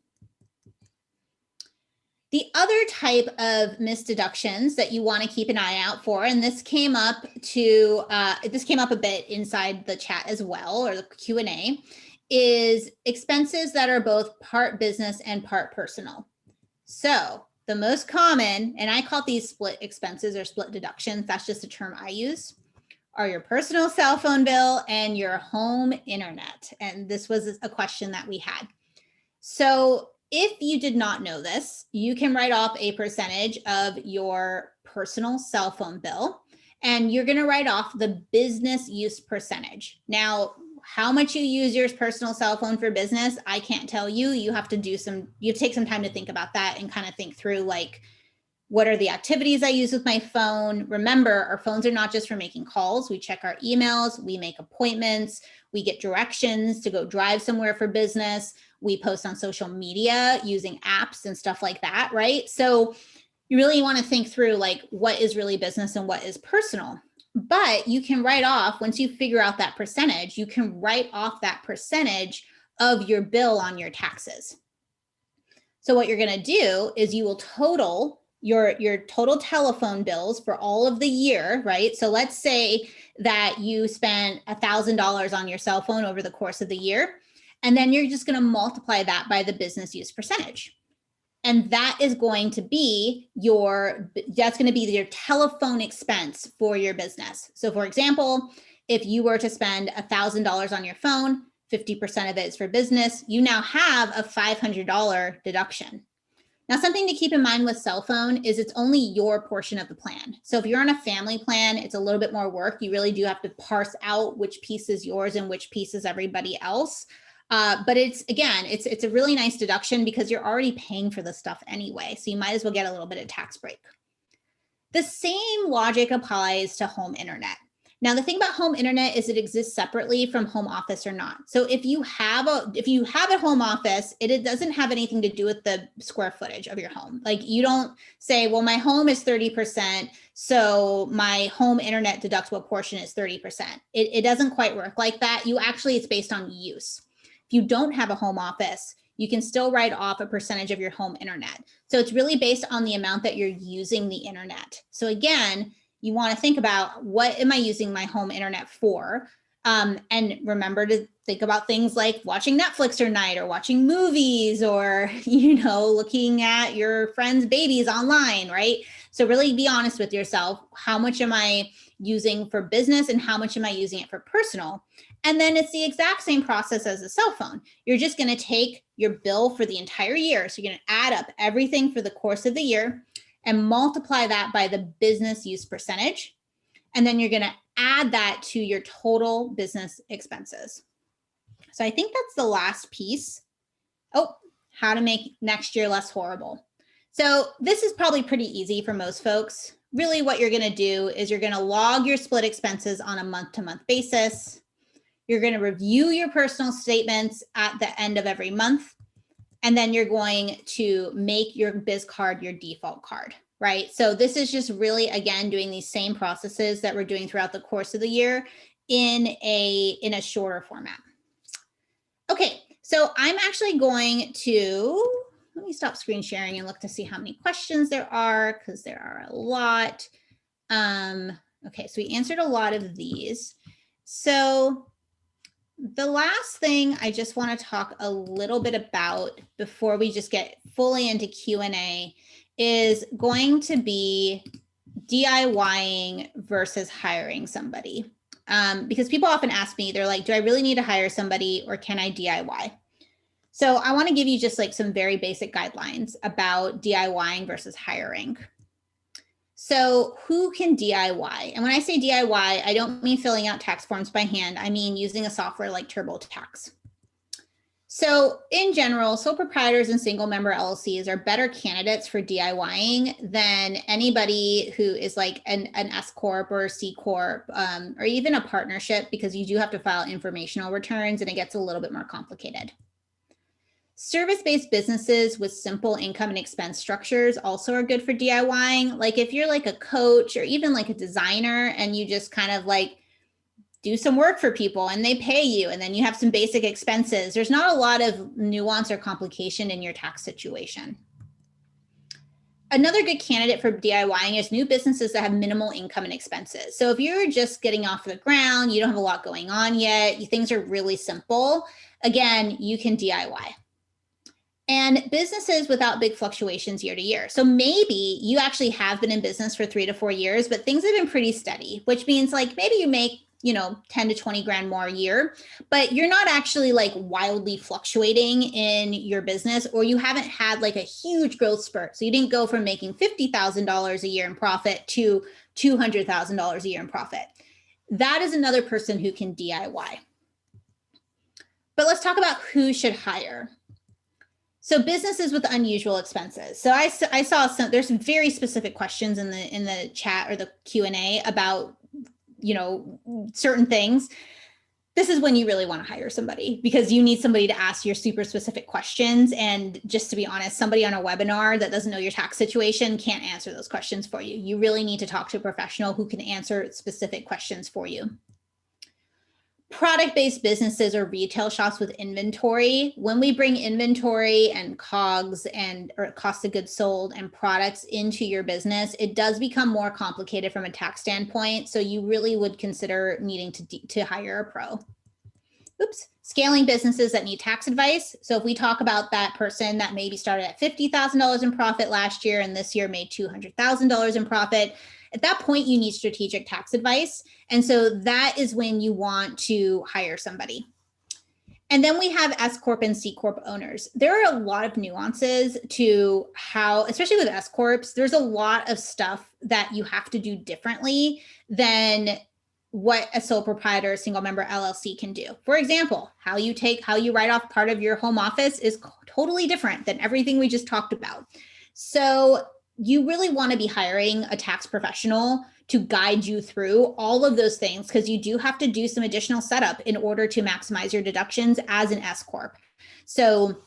The other type of missed deductions that you want to keep an eye out for, and this came up a bit inside the chat as well, or the Q&A, is expenses that are both part business and part personal. So the most common, and I call these split expenses or split deductions, that's just a term I use, are your personal cell phone bill and your home internet. And this was a question that we had. So if you did not know this, you can write off a percentage of your personal cell phone bill, and you're going to write off the business use percentage. Now, how much you use your personal cell phone for business, I can't tell you. You have to take some time to think about that and kind of think through like, what are the activities I use with my phone? Remember, our phones are not just for making calls. We check our emails, we make appointments, we get directions to go drive somewhere for business. We post on social media using apps and stuff like that, right? So you really want to think through like what is really business and what is personal. But you can write off, once you figure out that percentage, you can write off that percentage of your bill on your taxes. So what you're going to do is you will total your total telephone bills for all of the year, right? So let's say that you spent $1,000 on your cell phone over the course of the year, and then you're just going to multiply that by the business use percentage. And that is going to be your telephone expense for your business. So for example, if you were to spend $1,000 on your phone, 50% of it is for business, you now have a $500 deduction. Now, something to keep in mind with cell phone is it's only your portion of the plan. So if you're on a family plan, it's a little bit more work. You really do have to parse out which piece is yours and which piece is everybody else. But it's a really nice deduction because you're already paying for the stuff anyway. So you might as well get a little bit of tax break. The same logic applies to home internet. Now, the thing about home internet is it exists separately from home office or not. So if you have a home office, it doesn't have anything to do with the square footage of your home. Like you don't say, well, my home is 30%, so my home internet deductible portion is 30%. It doesn't quite work like that. It's based on use. If you don't have a home office, you can still write off a percentage of your home internet. So it's really based on the amount that you're using the internet. So again, you want to think about, what am I using my home internet for? And remember to think about things like watching Netflix or night, or watching movies, or, looking at your friends' babies online, right? So really be honest with yourself. How much am I using for business and how much am I using it for personal? And then it's the exact same process as a cell phone. You're just going to take your bill for the entire year. So you're going to add up everything for the course of the year and multiply that by the business use percentage. And then you're going to add that to your total business expenses. So I think that's the last piece. Oh, how to make next year less horrible. So this is probably pretty easy for most folks. Really what you're going to do is you're going to log your split expenses on a month-to-month basis. You're going to review your personal statements at the end of every month. And then you're going to make your biz card your default card, right? So this is just really, again, doing these same processes that we're doing throughout the course of the year in a shorter format. Okay, so I'm actually going to, let me stop screen sharing and look to see how many questions there are, because there are a lot. Okay, so we answered a lot of these. So the last thing I just want to talk a little bit about before we just get fully into Q&A is going to be DIYing versus hiring somebody. Because people often ask me, they're like, do I really need to hire somebody or can I DIY? So I want to give you just like some very basic guidelines about DIYing versus hiring. So who can DIY? And when I say DIY, I don't mean filling out tax forms by hand. I mean using a software like TurboTax. So in general, sole proprietors and single member LLCs are better candidates for DIYing than anybody who is like an S Corp or a C Corp, or even a partnership, because you do have to file informational returns and it gets a little bit more complicated. Service-based businesses with simple income and expense structures also are good for DIYing. Like if you're like a coach or even like a designer and you just kind of like do some work for people and they pay you and then you have some basic expenses, there's not a lot of nuance or complication in your tax situation. Another good candidate for DIYing is new businesses that have minimal income and expenses. So if you're just getting off the ground, you don't have a lot going on yet, things are really simple, again, you can DIY. And businesses without big fluctuations year to year. So maybe you actually have been in business for 3 to 4 years, but things have been pretty steady, which means like maybe you make 10 to 20 grand more a year, but you're not actually like wildly fluctuating in your business, or you haven't had like a huge growth spurt. So you didn't go from making $50,000 a year in profit to $200,000 a year in profit. That is another person who can DIY. But let's talk about who should hire. So businesses with unusual expenses. So I saw there's some very specific questions in the chat or the Q&A about, certain things. This is when you really want to hire somebody, because you need somebody to ask your super specific questions. And just to be honest, somebody on a webinar that doesn't know your tax situation can't answer those questions for you. You really need to talk to a professional who can answer specific questions for you. Product-based businesses or retail shops with inventory. When we bring inventory and COGS or cost of goods sold and products into your business, it does become more complicated from a tax standpoint. So you really would consider needing to hire a pro. Oops. Scaling businesses that need tax advice. So if we talk about that person that maybe started at $50,000 in profit last year and this year made $200,000 in profit, at that point, you need strategic tax advice. And so that is when you want to hire somebody. And then we have S Corp and C Corp owners. There are a lot of nuances to how, especially with S Corps, there's a lot of stuff that you have to do differently than what a sole proprietor or single member LLC can do. For example, how you write off part of your home office is totally different than everything we just talked about. So you really want to be hiring a tax professional to guide you through all of those things, because you do have to do some additional setup in order to maximize your deductions as an S Corp. So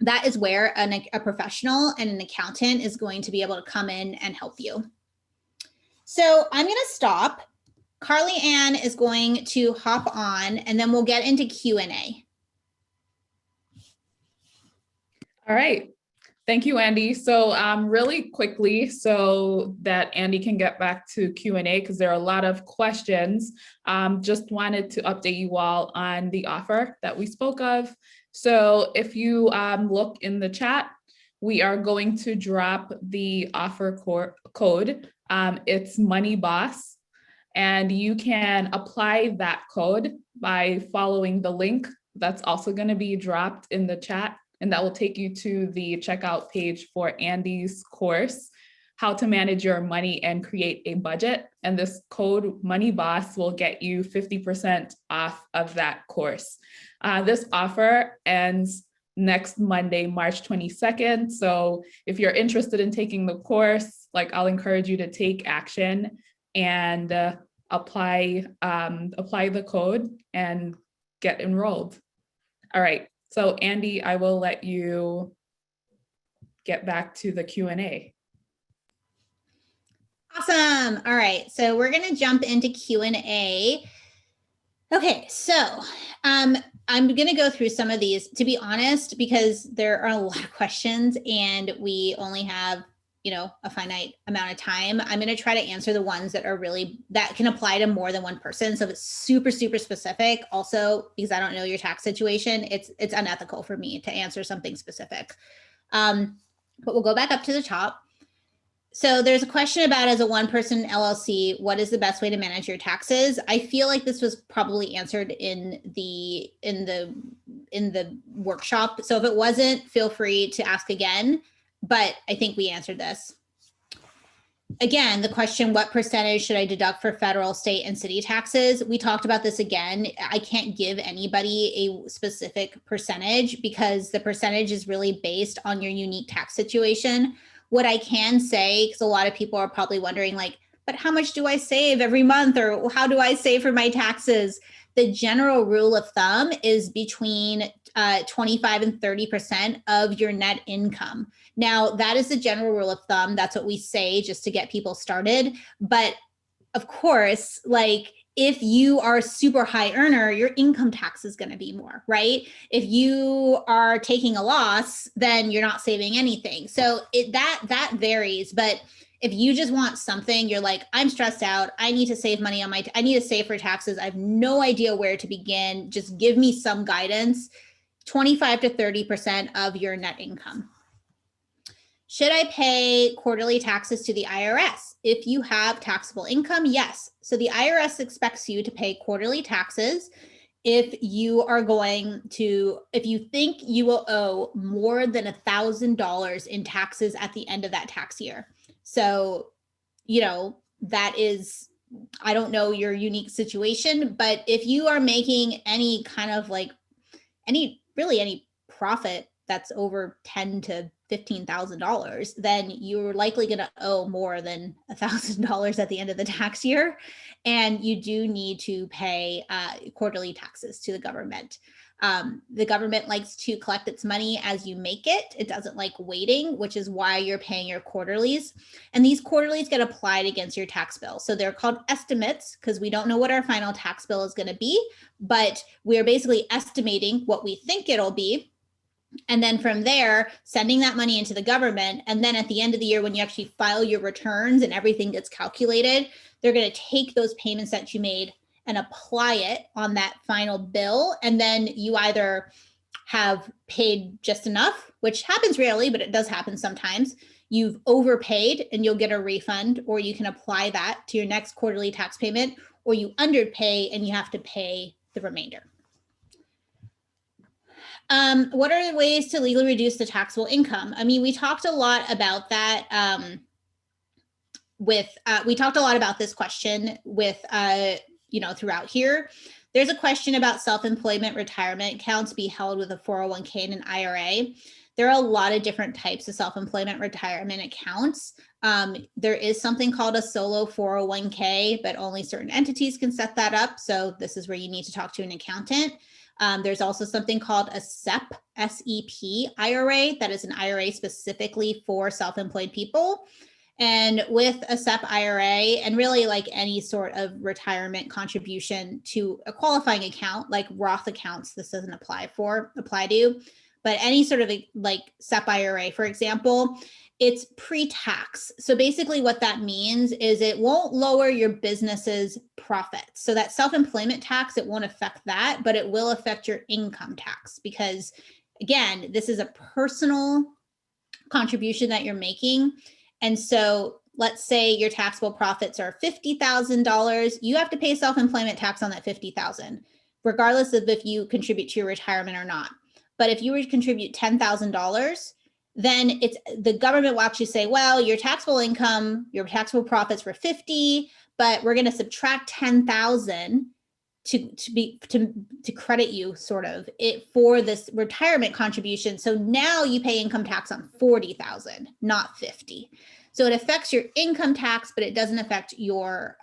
that is where a professional and an accountant is going to be able to come in and help you. So I'm going to stop. Carly Ann is going to hop on, and then we'll get into Q&A. All right. Thank you, Andy. So really quickly, so that Andy can get back to Q&A, because there are a lot of questions, just wanted to update you all on the offer that we spoke of. So if you look in the chat, we are going to drop the offer code. It's Money Boss, and you can apply that code by following the link that's also going to be dropped in the chat. And that will take you to the checkout page for Andy's course, How to Manage Your Money and Create a Budget. And this code, Money Boss, will get you 50% off of that course. This offer ends next Monday, March 22nd. So if you're interested in taking the course, I'll encourage you to take action and apply the code and get enrolled. All right. So Andy, I will let you get back to the Q&A. Awesome. All right. So we're going to jump into Q&A. Okay. So I'm going to go through some of these, to be honest, because there are a lot of questions and we only have, a finite amount of time. I'm going to try to answer the ones that are that can apply to more than one person. So if it's super, super specific, also, because I don't know your tax situation, it's unethical for me to answer something specific. But we'll go back up to the top. So there's a question about, as a one-person LLC, what is the best way to manage your taxes? I feel like this was probably answered in the workshop. So if it wasn't, feel free to ask again. But I think we answered this. Again, the question, what percentage should I deduct for federal, state, and city taxes? We talked about this again. I can't give anybody a specific percentage because the percentage is really based on your unique tax situation. What I can say, because a lot of people are probably wondering, but how much do I save every month, or how do I save for my taxes? The general rule of thumb is between 25 and 30% of your net income. Now, that is the general rule of thumb. That's what we say just to get people started. But of course, if you are a super high earner, your income tax is going to be more, right? If you are taking a loss, then you're not saving anything. So that varies. But if you just want something, you're like, I'm stressed out, I need to save money on I need to save for taxes, I have no idea where to begin, just give me some guidance, 25 to 30% of your net income. Should I pay quarterly taxes to the IRS? If you have taxable income, yes. So the IRS expects you to pay quarterly taxes if you think you will owe more than $1,000 in taxes at the end of that tax year. So, that is, I don't know your unique situation, but if you are making any kind of any profit that's over $10,000 to $15,000, then you're likely going to owe more than $1,000 at the end of the tax year. And you do need to pay quarterly taxes to the government. The government likes to collect its money as you make it. It doesn't like waiting, which is why you're paying your quarterlies. And these quarterlies get applied against your tax bill. So they're called estimates because we don't know what our final tax bill is going to be, but we're basically estimating what we think it'll be. And then from there, sending that money into the government. And then at the end of the year, when you actually file your returns and everything gets calculated, they're going to take those payments that you made and apply it on that final bill. And then you either have paid just enough, which happens rarely, but it does happen sometimes. You've overpaid and you'll get a refund, or you can apply that to your next quarterly tax payment, or you underpay and you have to pay the remainder. What are the ways to legally reduce the taxable income? I mean, we talked a lot about that we talked a lot about this question with, throughout here. There's a question about self-employment retirement accounts be held with a 401k and an IRA. There are a lot of different types of self-employment retirement accounts. There is something called a solo 401k, but only certain entities can set that up. So this is where you need to talk to an accountant. There's also something called a SEP, S-E-P IRA. That is an IRA specifically for self-employed people. And with a SEP IRA, and really like any sort of retirement contribution to a qualifying account, like Roth accounts, this doesn't apply to, but any sort of like SEP IRA, for example, it's pre-tax. So basically what that means is it won't lower your business's profits. So that self-employment tax, it won't affect that, but it will affect your income tax because, again, this is a personal contribution that you're making. And so let's say your taxable profits are $50,000, you have to pay self-employment tax on that $50,000, regardless of if you contribute to your retirement or not. But if you were to contribute $10,000, then the government will actually say, well, your taxable income, your taxable profits were 50, but we're going to subtract 10,000 to credit you sort of it for this retirement contribution. So now you pay income tax on 40,000, not 50. So it affects your income tax, but it doesn't affect your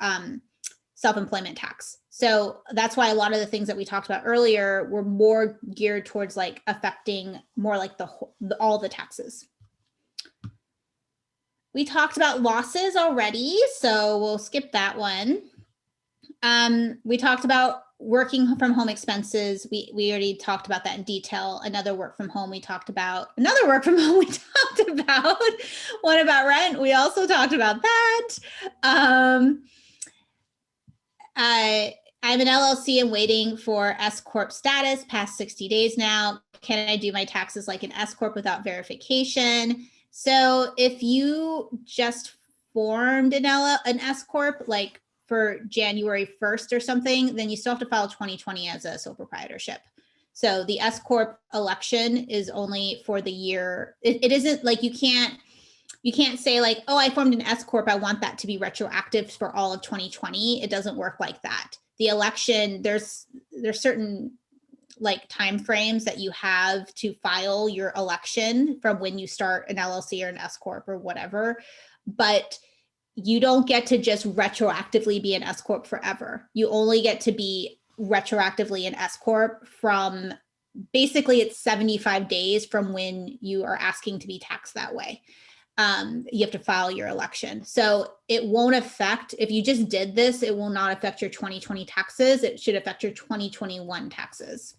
self-employment tax. So that's why a lot of the things that we talked about earlier were more geared towards like affecting more like all the taxes. We talked about losses already, so we'll skip that one. We talked about working from home expenses. We already talked about that in detail. Another work from home we talked about. What about rent? We also talked about that. I'm an LLC and waiting for S Corp status past 60 days now. Can I do my taxes like an S Corp without verification? So if you just formed an S Corp, like for January 1st or something, then you still have to file 2020 as a sole proprietorship. So the S Corp election is only for the year. It isn't like you can't say like, oh, I formed an S Corp, I want that to be retroactive for all of 2020. It doesn't work like that. The election, there's certain like timeframes that you have to file your election from when you start an LLC or an S Corp or whatever, but you don't get to just retroactively be an S Corp forever. You only get to be retroactively an S Corp from basically it's 75 days from when you are asking to be taxed that way. You have to file your election. So it won't affect, if you just did this, it will not affect your 2020 taxes. It should affect your 2021 taxes.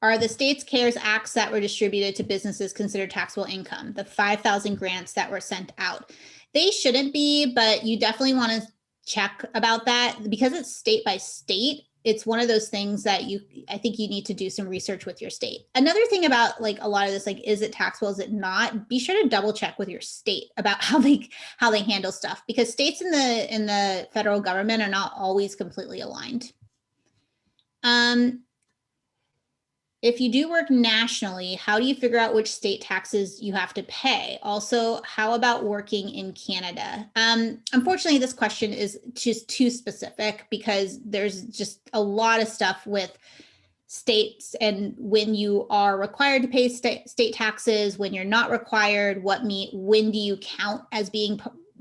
Are the state's CARES Acts that were distributed to businesses considered taxable income? The 5,000 grants that were sent out. They shouldn't be, but you definitely want to check about that because it's state by state. It's one of those things that I think you need to do some research with your state. Another thing about like a lot of this, like, is it taxable? Is it not? Be sure to double check with your state about how they handle stuff because states in the federal government are not always completely aligned. If you do work nationally, how do you figure out which state taxes you have to pay? Also, how about working in Canada? Unfortunately, this question is just too specific because there's just a lot of stuff with states and when you are required to pay state taxes, when you're not required, when do you count as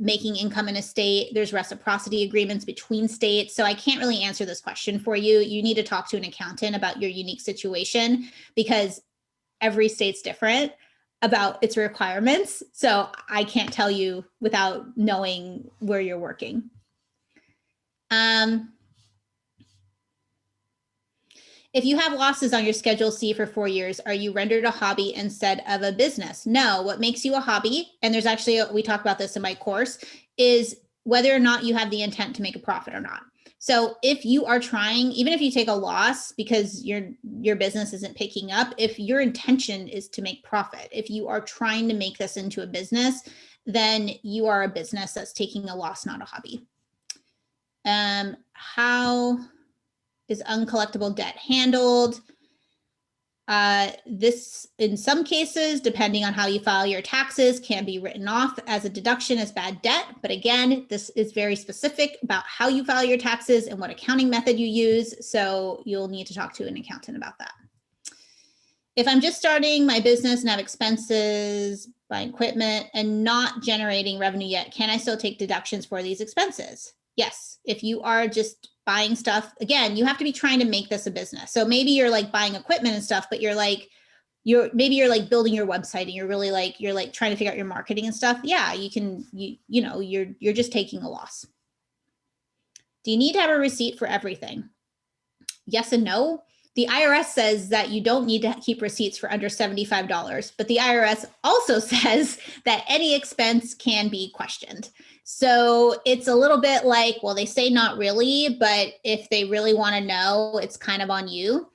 making income in a state? There's reciprocity agreements between states. So I can't really answer this question for you. You need to talk to an accountant about your unique situation because every state's different about its requirements. So I can't tell you without knowing where you're working. If you have losses on your Schedule C for 4 years, are you rendered a hobby instead of a business? No, what makes you a hobby, and there's actually, we talk about this in my course, is whether or not you have the intent to make a profit or not. So if you are trying, even if you take a loss because your business isn't picking up, if your intention is to make profit, if you are trying to make this into a business, then you are a business that's taking a loss, not a hobby. How is uncollectible debt handled? This, in some cases, depending on how you file your taxes, can be written off as a deduction as bad debt. But again, this is very specific about how you file your taxes and what accounting method you use. So you'll need to talk to an accountant about that. If I'm just starting my business and have expenses, buying equipment, and not generating revenue yet, can I still take deductions for these expenses? Yes. If you are just buying stuff, again, you have to be trying to make this a business. So maybe you're like buying equipment and stuff, but you're like building your website and you're like trying to figure out your marketing and stuff. Yeah, you can, you're just taking a loss. Do you need to have a receipt for everything? Yes and no. The IRS says that you don't need to keep receipts for under $75, but the IRS also says that any expense can be questioned. So it's a little bit like, well, they say not really, but if they really want to know, it's kind of on you.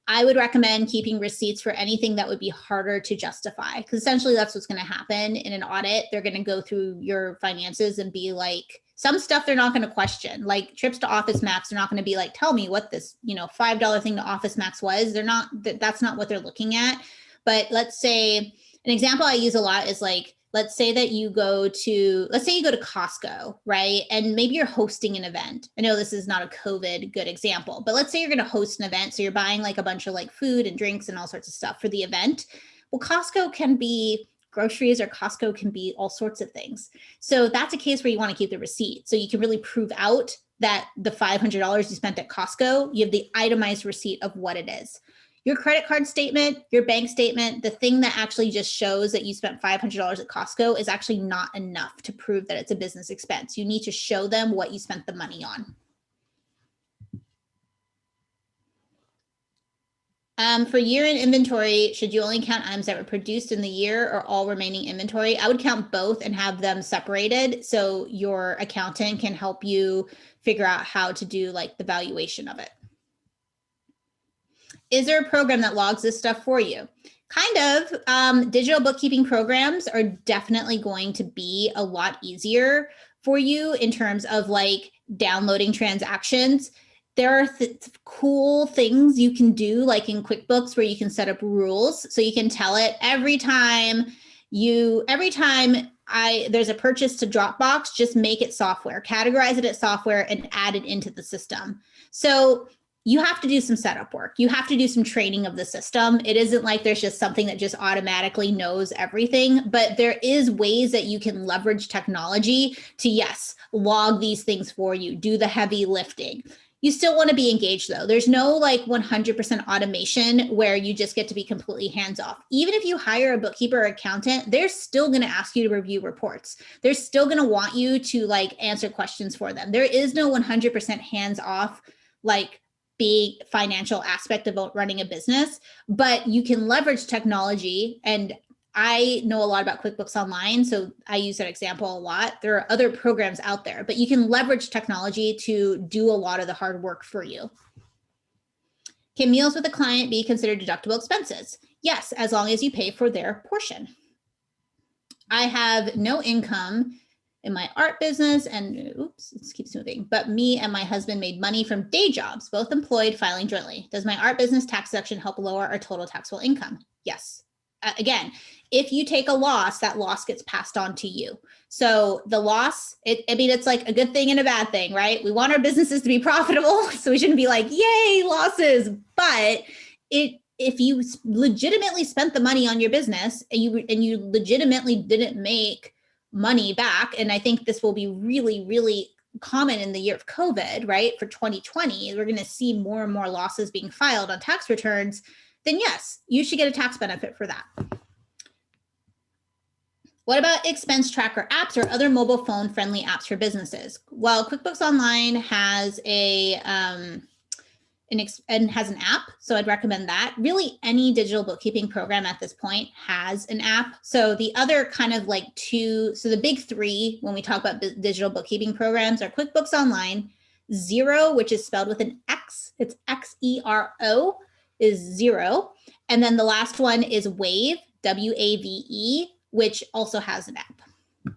I would recommend keeping receipts for anything that would be harder to justify, because essentially that's what's going to happen in an audit. They're going to go through your finances and be like, some stuff they're not going to question, like trips to Office Max. They're not going to be like, tell me what this, $5 thing to Office Max was. They're not, that's not what they're looking at. But let's say an example I use a lot is like, let's say you go to Costco, right? And maybe you're hosting an event. I know this is not a COVID good example, but let's say you're going to host an event. So you're buying like a bunch of like food and drinks and all sorts of stuff for the event. Well, Costco can be groceries, or Costco can be all sorts of things. So that's a case where you want to keep the receipt. So you can really prove out that the $500 you spent at Costco, you have the itemized receipt of what it is. Your credit card statement, your bank statement, the thing that actually just shows that you spent $500 at Costco is actually not enough to prove that it's a business expense. You need to show them what you spent the money on. For year-end inventory, should you only count items that were produced in the year or all remaining inventory? I would count both and have them separated so your accountant can help you figure out how to do like the valuation of it. Is there a program that logs this stuff for you? Kind of. Digital bookkeeping programs are definitely going to be a lot easier for you in terms of like downloading transactions. There are cool things you can do, like in QuickBooks, where you can set up rules. So you can tell it every time there's a purchase to Dropbox, just make it software, categorize it as software and add it into the system. So you have to do some setup work. You have to do some training of the system. It isn't like there's just something that just automatically knows everything, but there is ways that you can leverage technology to, yes, log these things for you, do the heavy lifting. You still want to be engaged though. There's no like 100% automation where you just get to be completely hands off. Even if you hire a bookkeeper or accountant, they're still going to ask you to review reports. They're still going to want you to like answer questions for them. There is no 100% hands off, like big financial aspect of running a business, but you can leverage technology. And I know a lot about QuickBooks Online, so I use that example a lot. There are other programs out there, but you can leverage technology to do a lot of the hard work for you. Can meals with a client be considered deductible expenses? Yes, as long as you pay for their portion. I have no income in my art business and oops, it keeps moving, but me and my husband made money from day jobs, both employed, filing jointly. Does my art business tax deduction help lower our total taxable income? Yes. Again, if you take a loss, that loss gets passed on to you. So the loss, it's like a good thing and a bad thing, right? We want our businesses to be profitable, so we shouldn't be like, yay, losses. But if you legitimately spent the money on your business and you legitimately didn't make money back, and I think this will be really, really common in the year of COVID, right? For 2020, we're going to see more and more losses being filed on tax returns. Then yes, you should get a tax benefit for that. What about expense tracker apps or other mobile phone friendly apps for businesses? Well, QuickBooks Online has an app, so I'd recommend that. Really, any digital bookkeeping program at this point has an app. So the other kind of like the big three when we talk about digital bookkeeping programs are QuickBooks Online, Xero, which is spelled with an X, it's Xero, is Xero. And then the last one is Wave, WAVE, which also has an app. If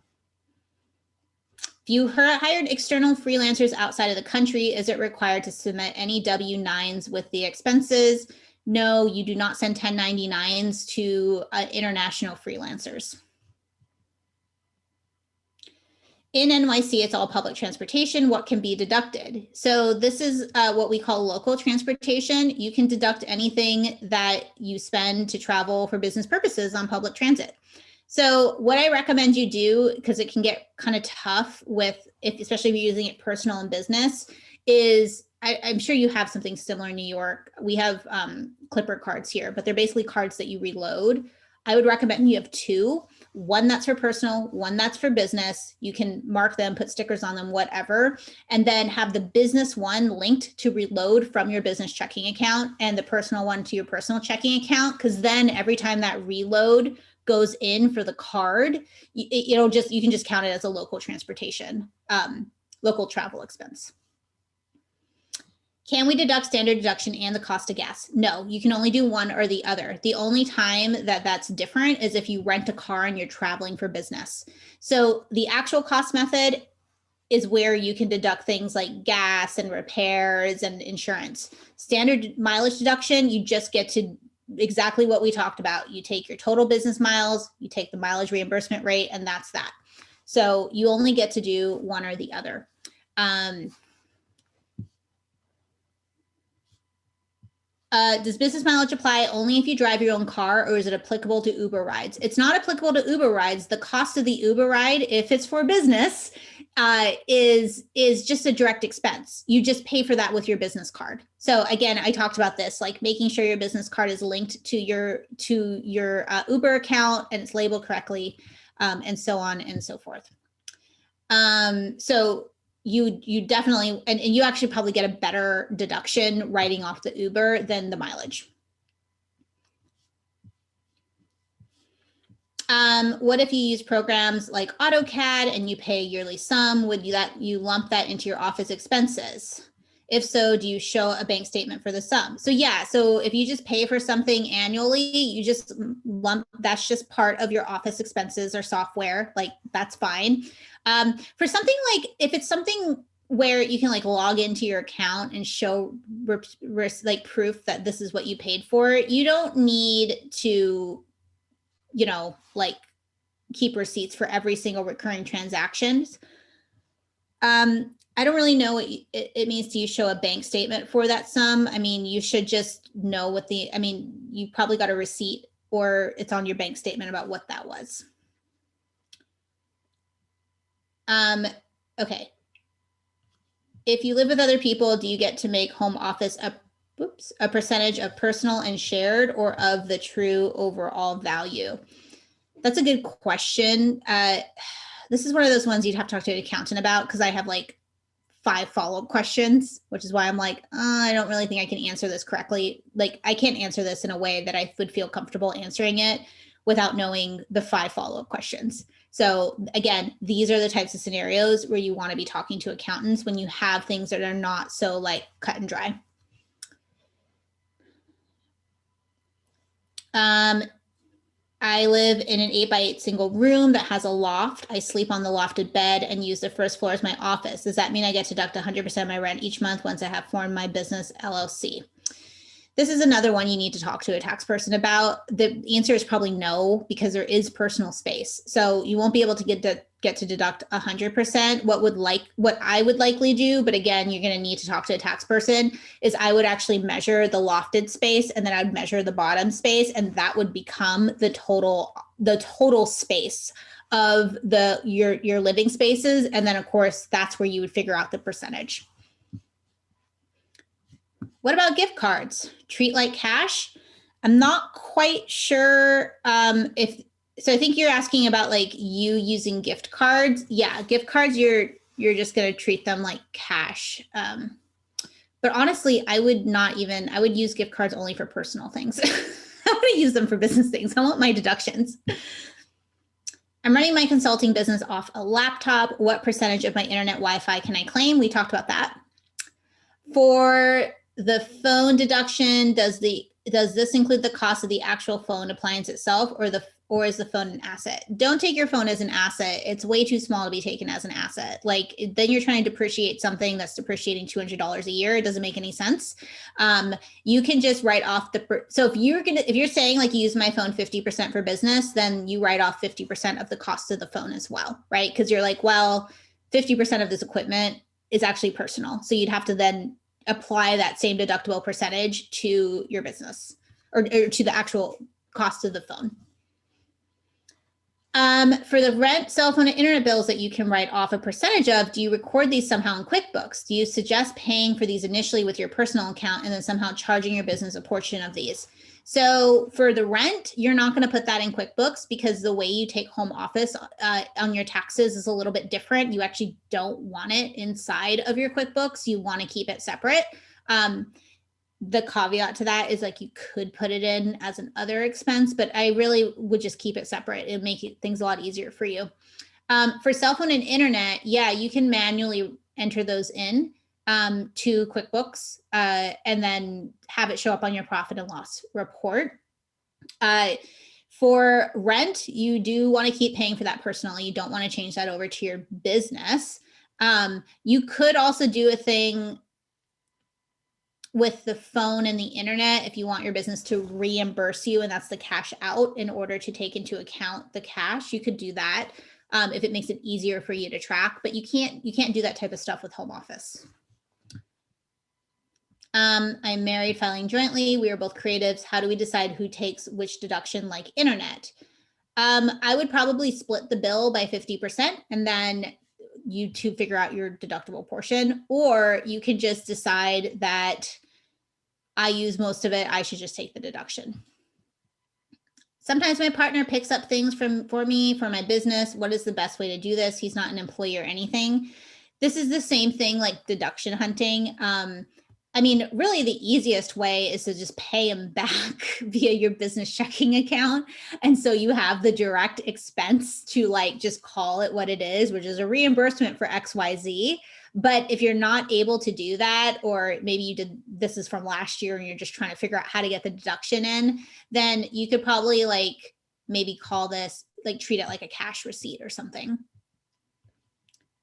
you hired external freelancers outside of the country, is it required to submit any W-9s with the expenses? No, you do not send 1099s to international freelancers. In NYC, it's all public transportation. What can be deducted? So this is what we call local transportation. You can deduct anything that you spend to travel for business purposes on public transit. So what I recommend you do, because it can get kind of tough with, especially if you're using it personal and business, is I'm sure you have something similar in New York. We have Clipper cards here, but they're basically cards that you reload. I would recommend you have two. One that's for personal, one that's for business. You can mark them, put stickers on them, whatever, and then have the business one linked to reload from your business checking account and the personal one to your personal checking account. Because then every time that reload goes in for the card, you can just count it as a local transportation, local travel expense. Can we deduct standard deduction and the cost of gas? No, you can only do one or the other. The only time that that's different is if you rent a car and you're traveling for business. So the actual cost method is where you can deduct things like gas and repairs and insurance. Standard mileage deduction, you just get to exactly what we talked about. You take your total business miles, you take the mileage reimbursement rate, and that's that. So you only get to do one or the other. Does business mileage apply only if you drive your own car, or is it applicable to Uber rides? It's not applicable to Uber rides. The cost of the Uber ride, if it's for business, is just a direct expense. You just pay for that with your business card. So again, I talked about this, like making sure your business card is linked to your Uber account and it's labeled correctly, and so on and so forth. So you definitely, and you actually probably get a better deduction writing off the Uber than the mileage. What if you use programs like AutoCAD and you pay a yearly sum? Would you lump that into your office expenses? If so, do you show a bank statement for the sum? So yeah, so if you just pay for something annually, you just lump, that's just part of your office expenses or software, like that's fine. For something like, if it's something where you can like log into your account and show like proof that this is what you paid for, you don't need to, like keep receipts for every single recurring transactions. I don't really know what it means to show a bank statement for that sum. I mean, you should just know what you probably got a receipt or it's on your bank statement about what that was. Okay. If you live with other people, do you get to make home office a percentage of personal and shared, or of the true overall value? That's a good question. This is one of those ones you'd have to talk to an accountant about, because I have like 5 follow-up questions, which is why I'm like, I don't really think I can answer this correctly. Like, I can't answer this in a way that I would feel comfortable answering it without knowing the 5 follow-up questions. So again, these are the types of scenarios where you want to be talking to accountants when you have things that are not so like cut and dry. I live in an 8x8 single room that has a loft. I sleep on the lofted bed and use the first floor as my office. Does that mean I get to deduct 100% of my rent each month once I have formed my business LLC? This is another one you need to talk to a tax person about. The answer is probably no, because there is personal space. So you won't be able to get to deduct 100%. What I would likely do, but again, you're going to need to talk to a tax person, is I would actually measure the lofted space, and then I'd measure the bottom space, and that would become the total space of your living spaces. And then of course, that's where you would figure out the percentage. What about gift cards? Treat like cash? I'm not quite sure so I think you're asking about like you using gift cards. Yeah, gift cards, you're just going to treat them like cash. But honestly, I would use gift cards only for personal things. I want to use them for business things. I want my deductions. I'm running my consulting business off a laptop. What percentage of my internet Wi-Fi can I claim? We talked about that. For the phone deduction, does this include the cost of the actual phone appliance itself, or or is the phone an asset? Don't take your phone as an asset. It's way too small to be taken as an asset. Like then you're trying to depreciate something that's depreciating $200 a year. It doesn't make any sense. You can just write off so if you're saying like you use my phone 50% for business, then you write off 50% of the cost of the phone as well, right? Because you're like, well, 50% of this equipment is actually personal. So you'd have to then apply that same deductible percentage to your business or to the actual cost of the phone. For the rent, cell phone, and internet bills that you can write off a percentage of, do you record these somehow in QuickBooks? Do you suggest paying for these initially with your personal account and then somehow charging your business a portion of these? So for the rent, you're not going to put that in QuickBooks because the way you take home office on your taxes is a little bit different. You actually don't want it inside of your QuickBooks. You want to keep it separate. The caveat to that is like you could put it in as an other expense, but I really would just keep it separate and make things a lot easier for you. For cell phone and internet, yeah, you can manually enter those in to QuickBooks and then have it show up on your profit and loss report. For rent, you do want to keep paying for that personally. You don't want to change that over to your business. You could also do a thing with the phone and the internet if you want your business to reimburse you, and that's the cash out in order to take into account the cash. You could do that if it makes it easier for you to track, but you can't do that type of stuff with home office. I'm married, filing jointly. We are both creatives. How do we decide who takes which deduction, like internet? I would probably split the bill by 50% and then you two figure out your deductible portion, or you can just decide that I use most of it, I should just take the deduction. Sometimes my partner picks up things for me for my business. What is the best way to do this? He's not an employee or anything. This is the same thing like deduction hunting. I mean, really the easiest way is to just pay him back via your business checking account. And so you have the direct expense to like just call it what it is, which is a reimbursement for XYZ. But if you're not able to do that, or maybe this is from last year and you're just trying to figure out how to get the deduction in, then you could probably like maybe call this, like treat it like a cash receipt or something.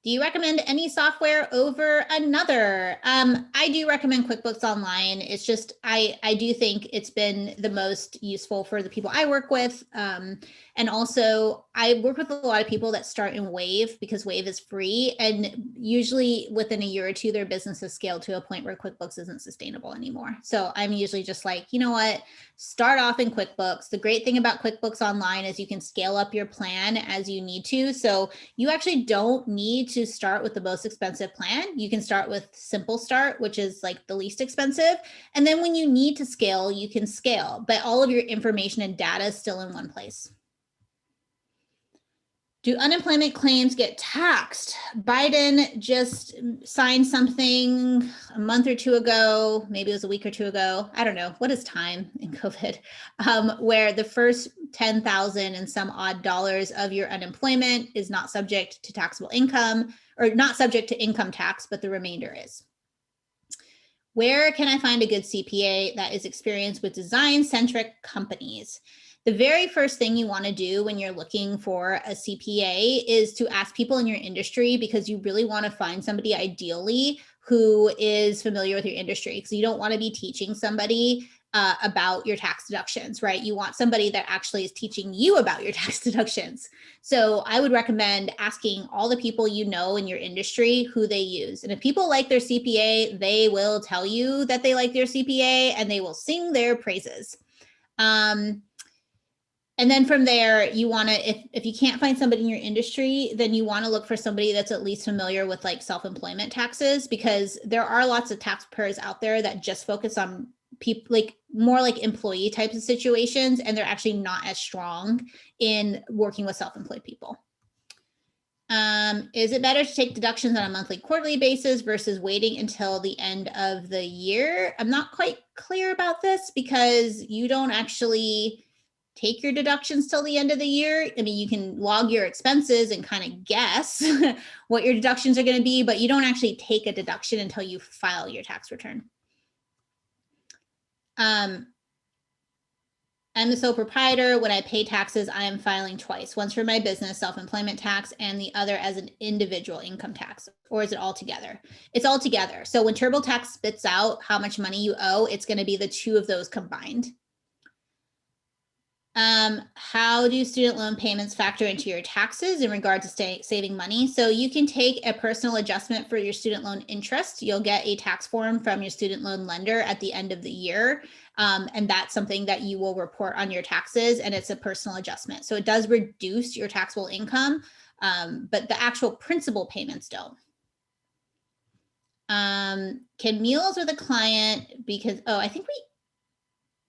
Do you recommend any software over another? I do recommend QuickBooks Online. It's just, I do think it's been the most useful for the people I work with. And also I work with a lot of people that start in Wave because Wave is free. And usually within a year or two, their business has scaled to a point where QuickBooks isn't sustainable anymore. So I'm usually just like, you know what, start off in QuickBooks. The great thing about QuickBooks Online is you can scale up your plan as you need to. So you actually don't need to start with the most expensive plan. You can start with Simple Start, which is like the least expensive. And then when you need to scale, you can scale, but all of your information and data is still in one place. Do unemployment claims get taxed? Biden just signed something a month or two ago, maybe it was a week or two ago. I don't know. What is time in COVID? Where the first 10,000 and some odd dollars of your unemployment is not subject to taxable income, or not subject to income tax, but the remainder is. Where can I find a good CPA that is experienced with design-centric companies? The very first thing you want to do when you're looking for a CPA is to ask people in your industry, because you really want to find somebody ideally who is familiar with your industry. Because you don't want to be teaching somebody about your tax deductions, right? You want somebody that actually is teaching you about your tax deductions. So I would recommend asking all the people you know in your industry who they use. And if people like their CPA, they will tell you that they like their CPA and they will sing their praises. And then from there, you want to, if you can't find somebody in your industry, then you want to look for somebody that's at least familiar with like self-employment taxes, because there are lots of tax preparers out there that just focus on people, like more like employee types of situations, and they're actually not as strong in working with self-employed people. Is it better to take deductions on a monthly, quarterly basis versus waiting until the end of the year? I'm not quite clear about this, because you don't actually take your deductions till the end of the year. I mean, you can log your expenses and kind of guess what your deductions are going to be, but you don't actually take a deduction until you file your tax return. I'm the sole proprietor. When I pay taxes, I am filing twice, once for my business self-employment tax and the other as an individual income tax. Or is it all together? It's all together. So when TurboTax spits out how much money you owe, it's going to be the two of those combined. How do student loan payments factor into your taxes in regard to saving money? So you can take a personal adjustment for your student loan interest. You'll get a tax form from your student loan lender at the end of the year. And that's something that you will report on your taxes, and it's a personal adjustment. So it does reduce your taxable income, but the actual principal payments don't. Can meals with a client, because, oh, I think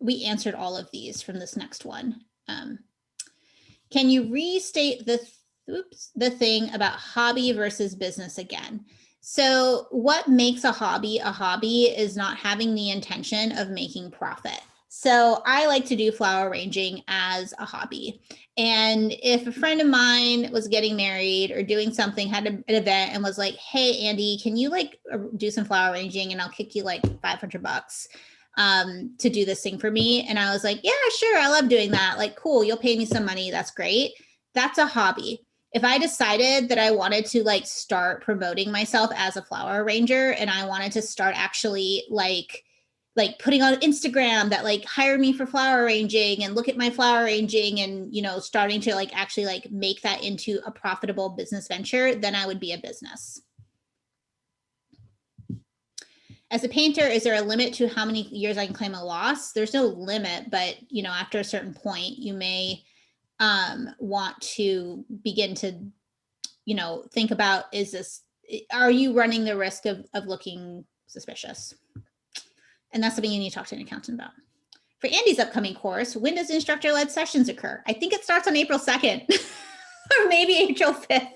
we answered all of these from this next one. Can you restate the thing about hobby versus business again? So what makes a hobby is not having the intention of making profit. So I like to do flower arranging as a hobby. And if a friend of mine was getting married or doing something, had an event and was like, hey, Andy, can you like do some flower arranging and I'll kick you like $500 to do this thing for me? And I was like, yeah, sure. I love doing that. Like, cool. You'll pay me some money. That's great. That's a hobby. If I decided that I wanted to like start promoting myself as a flower arranger and I wanted to start actually like putting on Instagram that like hire me for flower arranging and look at my flower arranging and, you know, starting to like actually like make that into a profitable business venture, then I would be a business. As a painter, is there a limit to how many years I can claim a loss? There's no limit, but, you know, after a certain point, you may want to begin to, you know, think about, are you running the risk of looking suspicious? And that's something you need to talk to an accountant about. For Andy's upcoming course, when does instructor-led sessions occur? I think it starts on April 2nd or maybe April 5th.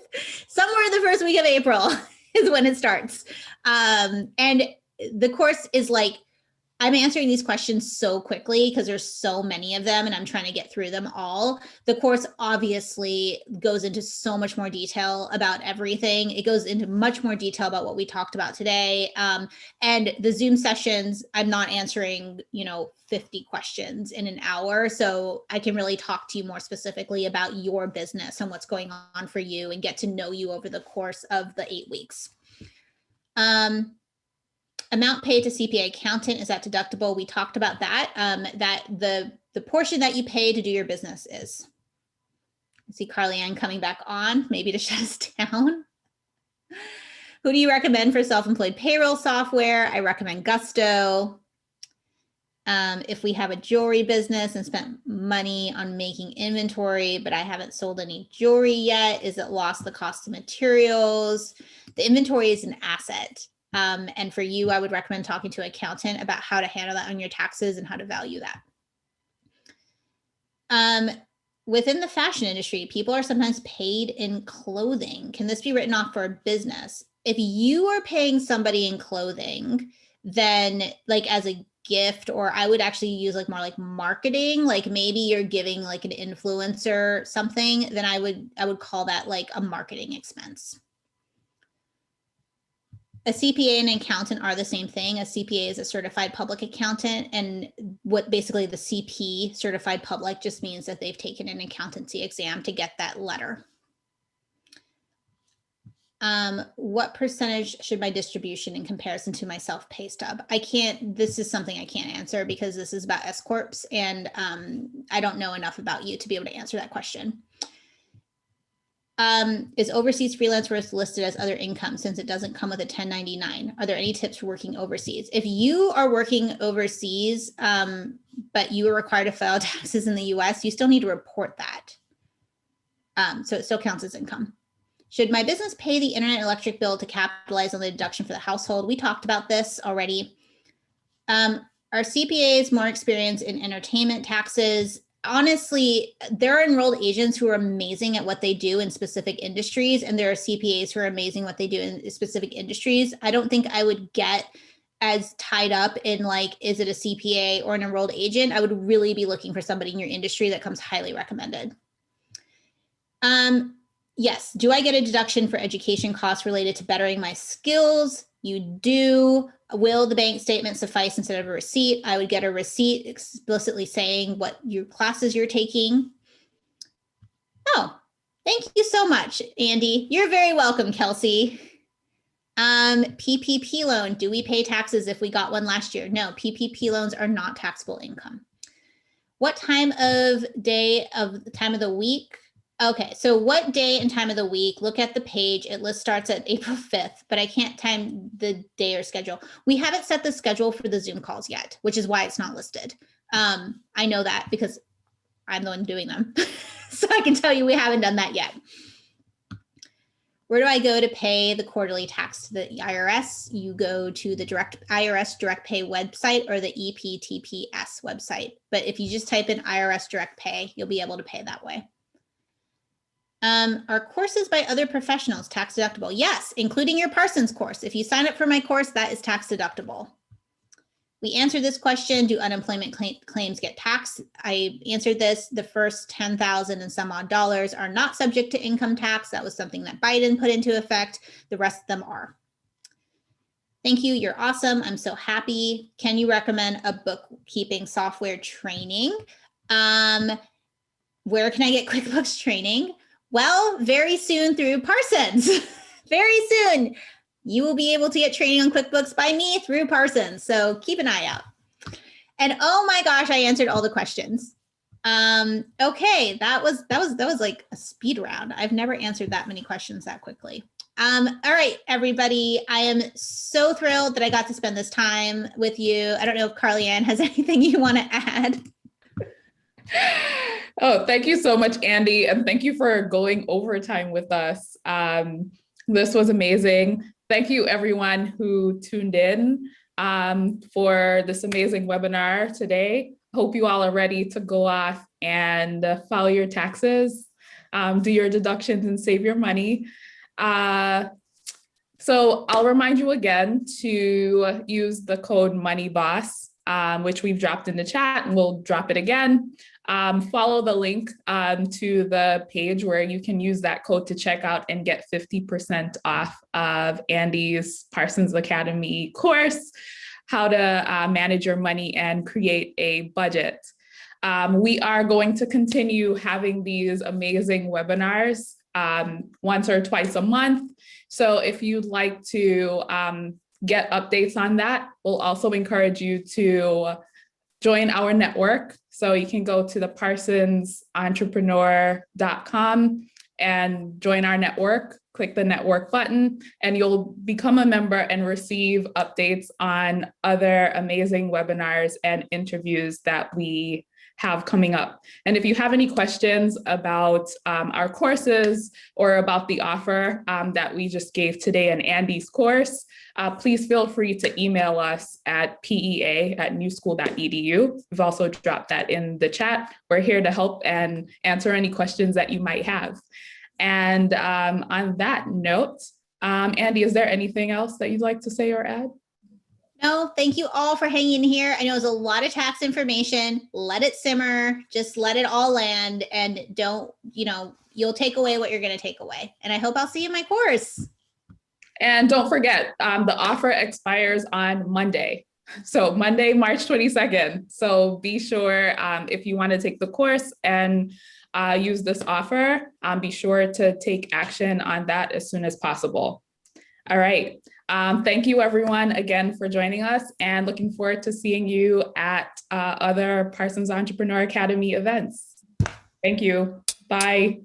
Somewhere in the first week of April is when it starts. And the course is like, I'm answering these questions so quickly because there's so many of them and I'm trying to get through them all. The course obviously goes into so much more detail about everything. It goes into much more detail about what we talked about today. And the Zoom sessions, I'm not answering, you know, 50 questions in an hour. So I can really talk to you more specifically about your business and what's going on for you and get to know you over the course of the 8 weeks. Amount paid to CPA accountant, is that deductible? We talked about that, that the portion that you pay to do your business is. I see Carly Ann coming back on, maybe to shut us down. Who do you recommend for self-employed payroll software? I recommend Gusto. If we have a jewelry business and spent money on making inventory, but I haven't sold any jewelry yet, is it lost the cost of materials? The inventory is an asset. And for you, I would recommend talking to an accountant about how to handle that on your taxes and how to value that. Within the fashion industry, people are sometimes paid in clothing. Can this be written off for a business? If you are paying somebody in clothing, then like as a gift, or I would actually use like more like marketing, like maybe you're giving like an influencer something, then I would call that like a marketing expense. A CPA and an accountant are the same thing. A CPA is a certified public accountant, and what basically the CP, certified public, just means that they've taken an accountancy exam to get that letter. What percentage should my distribution in comparison to my self-pay stub? This is something I can't answer because this is about S Corps, and I don't know enough about you to be able to answer that question. Is overseas freelance work listed as other income since it doesn't come with a 1099? Are there any tips for working overseas? If you are working overseas, but you are required to file taxes in the US, you still need to report that. So it still counts as income. Should my business pay the internet and electric bill to capitalize on the deduction for the household? We talked about this already. Are CPAs more experienced in entertainment taxes? Honestly, there are enrolled agents who are amazing at what they do in specific industries, and there are CPAs who are amazing what they do in specific industries. I don't think I would get as tied up in like, is it a CPA or an enrolled agent? I would really be looking for somebody in your industry that comes highly recommended. Yes. Do I get a deduction for education costs related to bettering my skills? You do. will the bank statement suffice instead of a receipt? I would get a receipt explicitly saying what your classes you're taking. Oh, thank you so much, Andy. You're very welcome, Kelsey. PPP loan, do we pay taxes if we got one last year? No, PPP loans are not taxable income. What time of the week? Okay, so what day and time of the week? Look at the page. It starts at April 5th, but I can't time the day or schedule. We haven't set the schedule for the Zoom calls yet, which is why it's not listed. I know that because I'm the one doing them. So I can tell you we haven't done that yet. Where do I go to pay the quarterly tax to the IRS? You go to the IRS Direct Pay website or the EPTPS website. But if you just type in IRS Direct Pay, you'll be able to pay that way. Are courses by other professionals tax deductible? Yes, including your Parsons course. If you sign up for my course, that is tax deductible. We answered this question, do unemployment claims get taxed? I answered this, the first $10,000 and some odd dollars are not subject to income tax. That was something that Biden put into effect. The rest of them are. Thank you, you're awesome. I'm so happy. Can you recommend a bookkeeping software training? Where can I get QuickBooks training? Well, very soon through Parsons, very soon. You will be able to get training on QuickBooks by me through Parsons. So keep an eye out. And oh my gosh, I answered all the questions. Okay, that was like a speed round. I've never answered that many questions that quickly. All right, everybody. I am so thrilled that I got to spend this time with you. I don't know if Carly Ann has anything you want to add. Oh, thank you so much, Andy. And thank you for going overtime with us. This was amazing. Thank you, everyone who tuned in for this amazing webinar today. Hope you all are ready to go off and file your taxes, do your deductions, and save your money. So I'll remind you again to use the code MONEYBOSS, which we've dropped in the chat, and we'll drop it again. Follow the link to the page where you can use that code to check out and get 50% off of Andy's Parsons Academy course, how to manage your money and create a budget. We are going to continue having these amazing webinars once or twice a month. So if you'd like to get updates on that, we'll also encourage you to join our network. So you can go to the parsonsentrepreneur.com and join our network, click the network button, and you'll become a member and receive updates on other amazing webinars and interviews that we have coming up. And if you have any questions about our courses or about the offer that we just gave today in Andy's course, please feel free to email us at pea@newschool.edu. We've also dropped that in the chat. We're here to help and answer any questions that you might have. And on that note, Andy, is there anything else that you'd like to say or add? No, thank you all for hanging in here. I know it's a lot of tax information. Let it simmer, just let it all land, and don't, you'll take away what you're going to take away. And I hope I'll see you in my course. And don't forget, the offer expires on Monday. So Monday, March 22nd. So be sure if you want to take the course and use this offer, be sure to take action on that as soon as possible. All right. Thank you, everyone, again for joining us, and looking forward to seeing you at other Parsons Entrepreneur Academy events. Thank you. Bye.